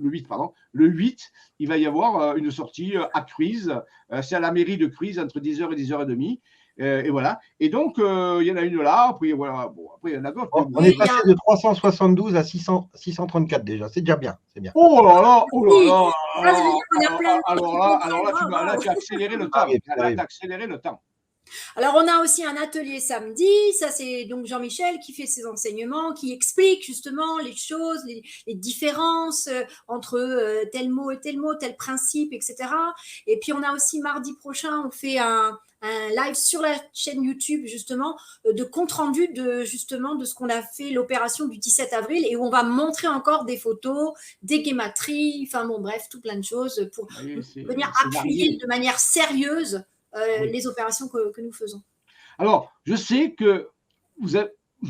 Speaker 2: 8, pardon. Le 8, il va y avoir une sortie à Cruise. C'est à la mairie de Cruise entre 10h et 10h30. Et voilà. Et donc, il y en a une là. Après, voilà. Bon, après, il y en a d'autres.
Speaker 1: On est passé de 372 à 634 déjà. C'est déjà bien. C'est bien.
Speaker 2: Oh là là. Alors là, tu as accéléré le temps. Tu as accéléré le temps.
Speaker 3: Alors, on a aussi un atelier samedi. Ça, c'est donc Jean-Michel qui fait ses enseignements, qui explique justement les choses, les différences entre tel mot et tel mot, tel principe, etc. Et puis, on a aussi mardi prochain, on fait un live sur la chaîne YouTube, justement, de compte-rendu de ce qu'on a fait, l'opération du 17 avril, et où on va montrer encore des photos, des guématries, enfin bon, bref, tout plein de choses pour venir appuyer de manière sérieuse les opérations que nous faisons.
Speaker 2: Alors, je sais que je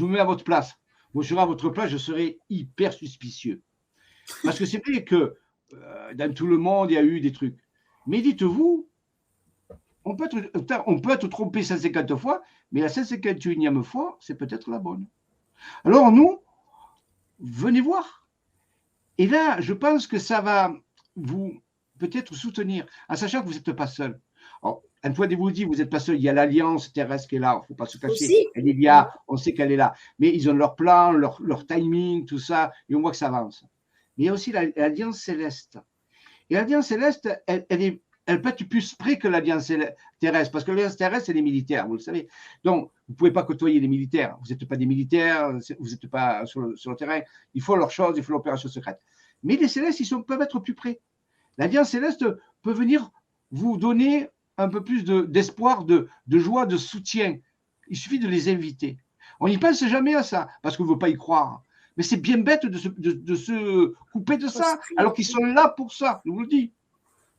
Speaker 2: me mets à votre place. Moi, je serai à votre place, je serai hyper suspicieux. Parce que c'est vrai que dans tout le monde, il y a eu des trucs. Mais dites-vous, on peut être trompé 150 fois, mais la 151e fois, c'est peut-être la bonne. Alors, nous, venez voir. Et là, je pense que ça va vous peut-être soutenir, en sachant que vous n'êtes pas seul. Alors, Antoine vous dit, vous n'êtes pas seul, il y a l'Alliance terrestre qui est là, il ne faut pas se cacher.
Speaker 3: Aussi.
Speaker 2: Elle est là, on sait qu'elle est là. Mais ils ont leur plan, leur timing, tout ça, et on voit que ça avance. Mais il y a aussi l'Alliance céleste. Et l'Alliance céleste, elle peut être plus près que l'Alliance terrestre, parce que l'Alliance terrestre, c'est les militaires, vous le savez. Donc, vous ne pouvez pas côtoyer les militaires. Vous n'êtes pas des militaires, vous n'êtes pas sur le terrain. Il faut leur chose, il faut l'opération secrète. Mais les célestes, peuvent être plus près. L'Alliance Céleste peut venir vous donner un peu plus d'espoir, de joie, de soutien. Il suffit de les inviter. On n'y pense jamais à ça, parce qu'on ne veut pas y croire. Mais c'est bien bête de se couper de ça, alors qu'ils sont là pour ça, je vous le dis.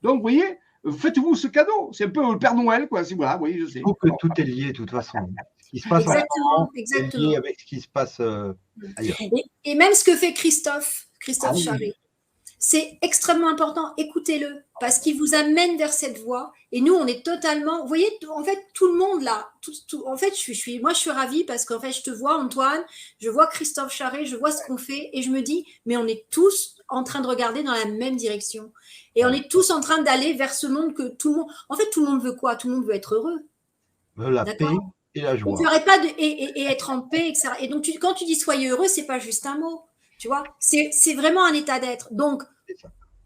Speaker 2: Donc, vous voyez, faites-vous ce cadeau. C'est un peu le Père Noël, quoi. Voilà, oui, je sais.
Speaker 1: Il faut que tout est lié, de toute façon. Ce qui se passe
Speaker 3: Exactement,
Speaker 1: est lié avec ce qui se passe ailleurs.
Speaker 3: Et même ce que fait Christophe Charest, c'est extrêmement important. Écoutez-le, parce qu'il vous amène vers cette voie. Et nous, on est totalement. Vous voyez, en fait, tout le monde là. En fait, moi, je suis ravie parce qu'en fait, je te vois, Antoine, je vois Christophe Charest, je vois ce qu'on fait, et je me dis, mais on est tous en train de regarder dans la même direction. Et on est tous en train d'aller vers ce monde que tout le monde. En fait, tout le monde veut quoi? Tout le monde veut être heureux.
Speaker 1: La paix et la joie.
Speaker 3: Et être en paix, etc. Et donc, quand tu dis soyez heureux, c'est pas juste un mot. Tu vois, c'est vraiment un état d'être. Donc,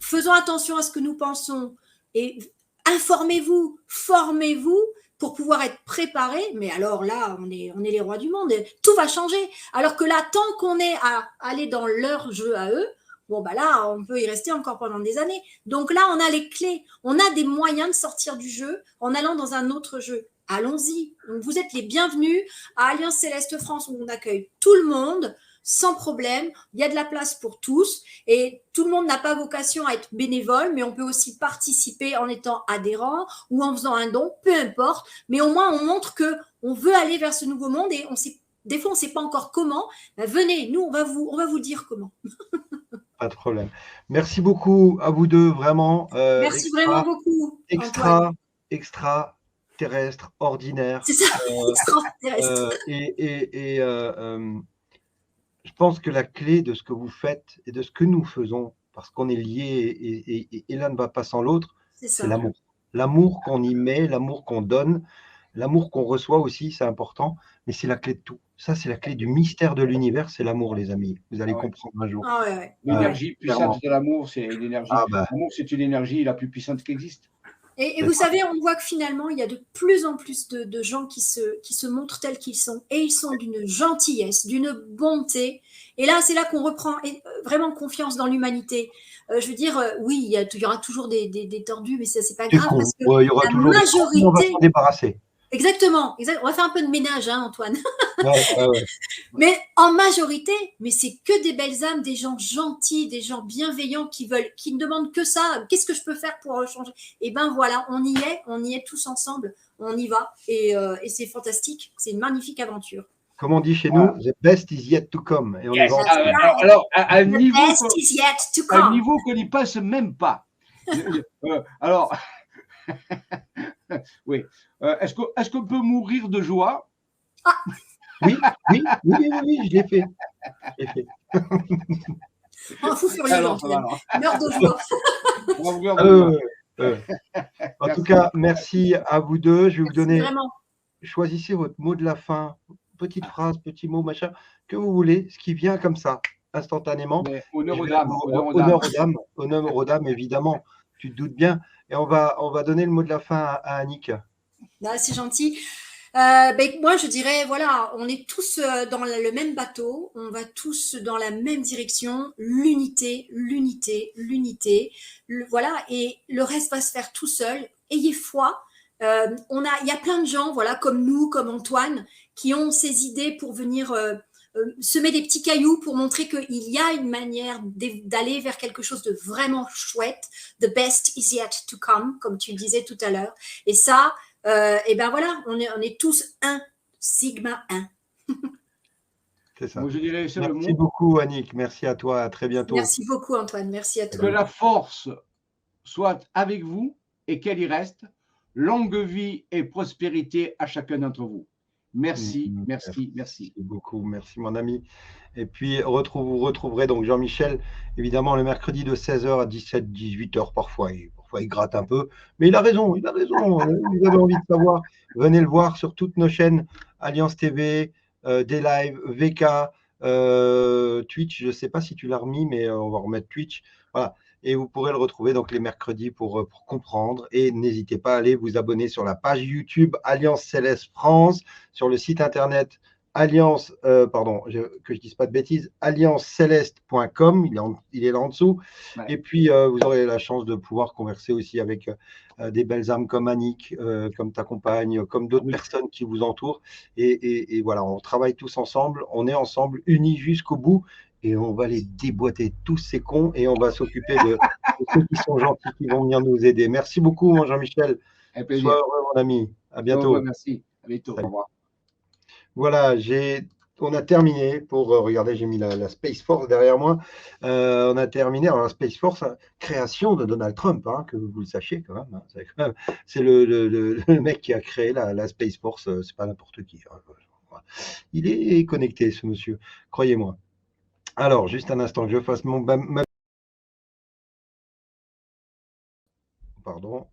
Speaker 3: faisons attention à ce que nous pensons et informez-vous, formez-vous pour pouvoir être préparés. Mais alors là, on est les rois du monde. Tout va changer. Alors que là, tant qu'on est à aller dans leur jeu à eux, bon, bah là, on peut y rester encore pendant des années. Donc là, on a les clés. On a des moyens de sortir du jeu en allant dans un autre jeu. Allons-y. Donc, vous êtes les bienvenus à Alliance Céleste France où on accueille tout le monde sans problème. Il y a de la place pour tous et tout le monde n'a pas vocation à être bénévole, mais on peut aussi participer en étant adhérent ou en faisant un don, peu importe. Mais au moins, on montre qu'on veut aller vers ce nouveau monde et des fois, on ne sait pas encore comment. Ben, venez, nous, on va vous dire comment.
Speaker 1: Pas de problème. Merci beaucoup à vous deux, vraiment.
Speaker 3: Merci vraiment beaucoup.
Speaker 1: Extraterrestre, ordinaire.
Speaker 3: C'est ça, extraterrestre.
Speaker 1: Je pense que la clé de ce que vous faites et de ce que nous faisons, parce qu'on est liés et l'un ne va pas sans l'autre, c'est l'amour. L'amour qu'on y met, l'amour qu'on donne, l'amour qu'on reçoit aussi, c'est important, mais c'est la clé de tout. Ça, c'est la clé du mystère de l'univers, c'est l'amour, les amis. Vous allez comprendre un jour.
Speaker 2: L'énergie puissante de l'amour, c'est l'énergie. L'amour, c'est une énergie la plus puissante qui existe.
Speaker 3: Et vous savez, on voit que finalement, il y a de plus en plus de gens qui se montrent tels qu'ils sont. Et ils sont d'une gentillesse, d'une bonté. Et là, c'est là qu'on reprend vraiment confiance dans l'humanité. Je veux dire, oui, il y aura toujours des tordus, mais ça, c'est pas grave. Parce que
Speaker 1: il y aura toujours
Speaker 3: majorité...
Speaker 1: On va s'en débarrasser.
Speaker 3: Exactement. On va faire un peu de ménage, hein, Antoine.
Speaker 1: Ouais.
Speaker 3: Mais en majorité, mais c'est que des belles âmes, des gens gentils, des gens bienveillants qui ne demandent que ça. Qu'est-ce que je peux faire pour changer? Et ben voilà, on y est tous ensemble, on y va et c'est fantastique. C'est une magnifique aventure.
Speaker 1: Comme on dit chez nous, the best is yet to come. Et on
Speaker 2: alors, à un niveau qu'on n'y passe même pas. Alors, oui. Est-ce qu'on peut mourir de joie?
Speaker 1: Oui, je l'ai fait.
Speaker 3: Un fou furieux, meurt de joie.
Speaker 1: En tout cas, merci à vous deux. Je vais vous donner. Choisissez votre mot de la fin, petite phrase, petit mot, machin, que vous voulez, ce qui vient comme ça, instantanément.
Speaker 2: Honneur aux dames.
Speaker 1: Honneur aux dames, évidemment. Tu te doutes bien. Et on va donner le mot de la fin à Annick.
Speaker 3: C'est gentil. Moi, je dirais, voilà, on est tous dans le même bateau, on va tous dans la même direction, l'unité, voilà, et le reste va se faire tout seul. Ayez foi. Il y a plein de gens, voilà, comme nous, comme Antoine, qui ont ces idées pour venir semer des petits cailloux pour montrer qu'il y a une manière d'aller vers quelque chose de vraiment chouette. The best is yet to come, comme tu le disais tout à l'heure. Et ça, et ben voilà, on est tous un, Sigma 1.
Speaker 1: C'est ça. Merci beaucoup, Annick. Merci à toi. À très bientôt.
Speaker 3: Merci beaucoup, Antoine. Merci à toi.
Speaker 2: Que la force soit avec vous et qu'elle y reste. Longue vie et prospérité à chacun d'entre vous. Merci.
Speaker 1: Merci beaucoup. Merci, mon ami. Et puis, vous retrouverez donc Jean-Michel, évidemment, le mercredi de 16h à 17-18h parfois. Parfois, il gratte un peu. Mais il a raison. Vous avez envie de savoir, venez le voir sur toutes nos chaînes, Alliance TV, des lives, VK, Twitch. Je ne sais pas si tu l'as remis, mais on va remettre Twitch. Voilà. Et vous pourrez le retrouver donc les mercredis pour comprendre. Et n'hésitez pas à aller vous abonner sur la page YouTube Alliance Céleste France, sur le site internet Alliance, pardon, que je dise pas de bêtises, allianceceleste.com, il est là en dessous.
Speaker 2: Ouais.
Speaker 1: Et puis, vous aurez la chance de pouvoir converser aussi avec des belles âmes comme Annick, comme ta compagne, comme d'autres personnes qui vous entourent. Et voilà, on travaille tous ensemble, on est ensemble, unis jusqu'au bout. Et on va les déboîter, tous ces cons, et on va s'occuper de ceux qui sont gentils, qui vont venir nous aider. Merci beaucoup, mon Jean-Michel. Sois heureux, mon ami. À bientôt.
Speaker 2: Merci. À bientôt. Au revoir.
Speaker 1: Voilà, on a terminé pour regardez, j'ai mis la Space Force derrière moi. On a terminé. Alors, la Space Force, création de Donald Trump, hein, que vous le sachiez quand même. Hein, c'est le mec qui a créé la Space Force, c'est pas n'importe qui. Il est connecté, ce monsieur, croyez-moi. Alors, juste un instant que je fasse Pardon.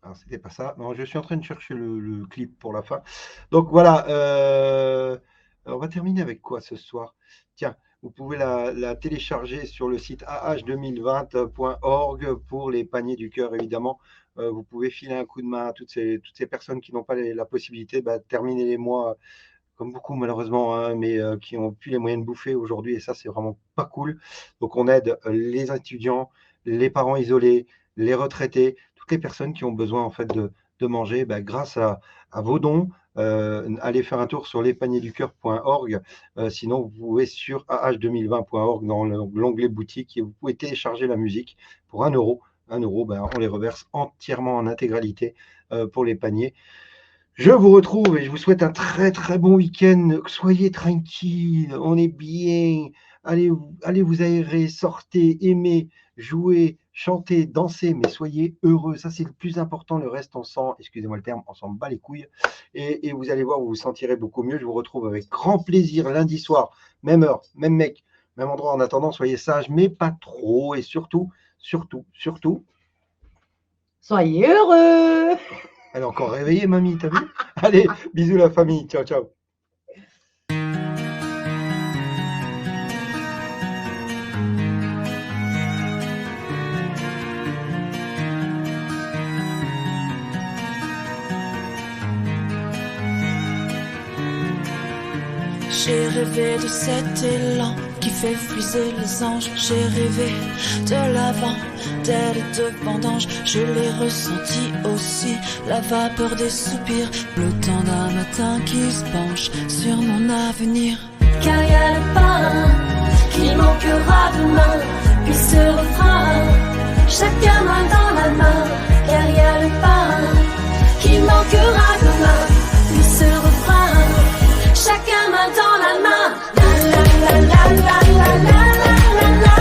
Speaker 1: Alors, c'était pas ça. Non, je suis en train de chercher le clip pour la fin. Donc, voilà. On va terminer avec quoi ce soir? Tiens, vous pouvez la télécharger sur le site ah2020.org pour les paniers du cœur, évidemment. Vous pouvez filer un coup de main à toutes ces personnes qui n'ont pas la possibilité de terminer les mois comme beaucoup malheureusement, hein, mais qui n'ont plus les moyens de bouffer aujourd'hui, et ça, c'est vraiment pas cool. Donc, on aide les étudiants, les parents isolés, les retraités, toutes les personnes qui ont besoin en fait de manger, grâce à vos dons. Allez faire un tour sur lespaniersducoeur.org. Sinon, vous pouvez sur ah2020.org dans l'onglet boutique et vous pouvez télécharger la musique pour 1 euro. 1 euro, on les reverse entièrement en intégralité pour les paniers. Je vous retrouve et je vous souhaite un très très bon week-end. Soyez tranquilles, on est bien. Allez vous aérer, sortez, aimez, jouez, chantez, dansez, mais soyez heureux. Ça, c'est le plus important. Le reste, excusez-moi le terme, on s'en bat les couilles. Et vous allez voir, vous vous sentirez beaucoup mieux. Je vous retrouve avec grand plaisir lundi soir, même heure, même mec, même endroit. En attendant, soyez sages, mais pas trop. Et surtout,
Speaker 5: soyez heureux.
Speaker 1: Elle est encore réveillée, mamie, t'as vu? Allez, bisous la famille. Ciao, ciao.
Speaker 6: J'ai rêvé de cet élan qui fait friser les anges. J'ai rêvé de l'avant d'elle et de vendange. Je l'ai ressenti aussi, la vapeur des soupirs, le temps d'un matin qui se penche sur mon avenir.
Speaker 7: Car y a le pain qui manquera demain, puis ce refrain, chacun main dans la main. Car y a le pain qui manquera demain, puis ce refrain, chacun main dans la main. La la la la la la la la la.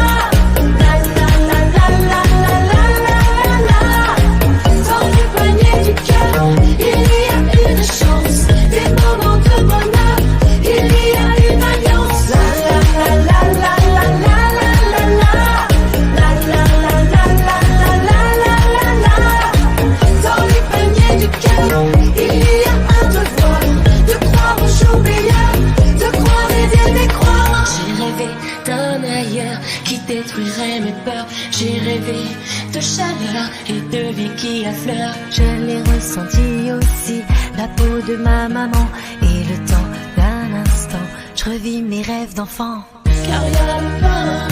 Speaker 7: Dans le panier du cœur, il y a une chance, des moments de bonheur, il y a une alliance. La la la la la la la la la. La la la la la la la la la. Dans le panier du cœur, il y a un devoir de croire aux jours meilleurs, de croire et d'aimer croire. J'ai rêvé d'un ailleurs qui détruirait mes peurs. J'ai rêvé de chaleur et de vie qui affleure.
Speaker 8: Je l'ai ressenti aussi, la peau de ma maman. Et le temps d'un instant, je revis mes rêves d'enfant.
Speaker 7: Car y a le pain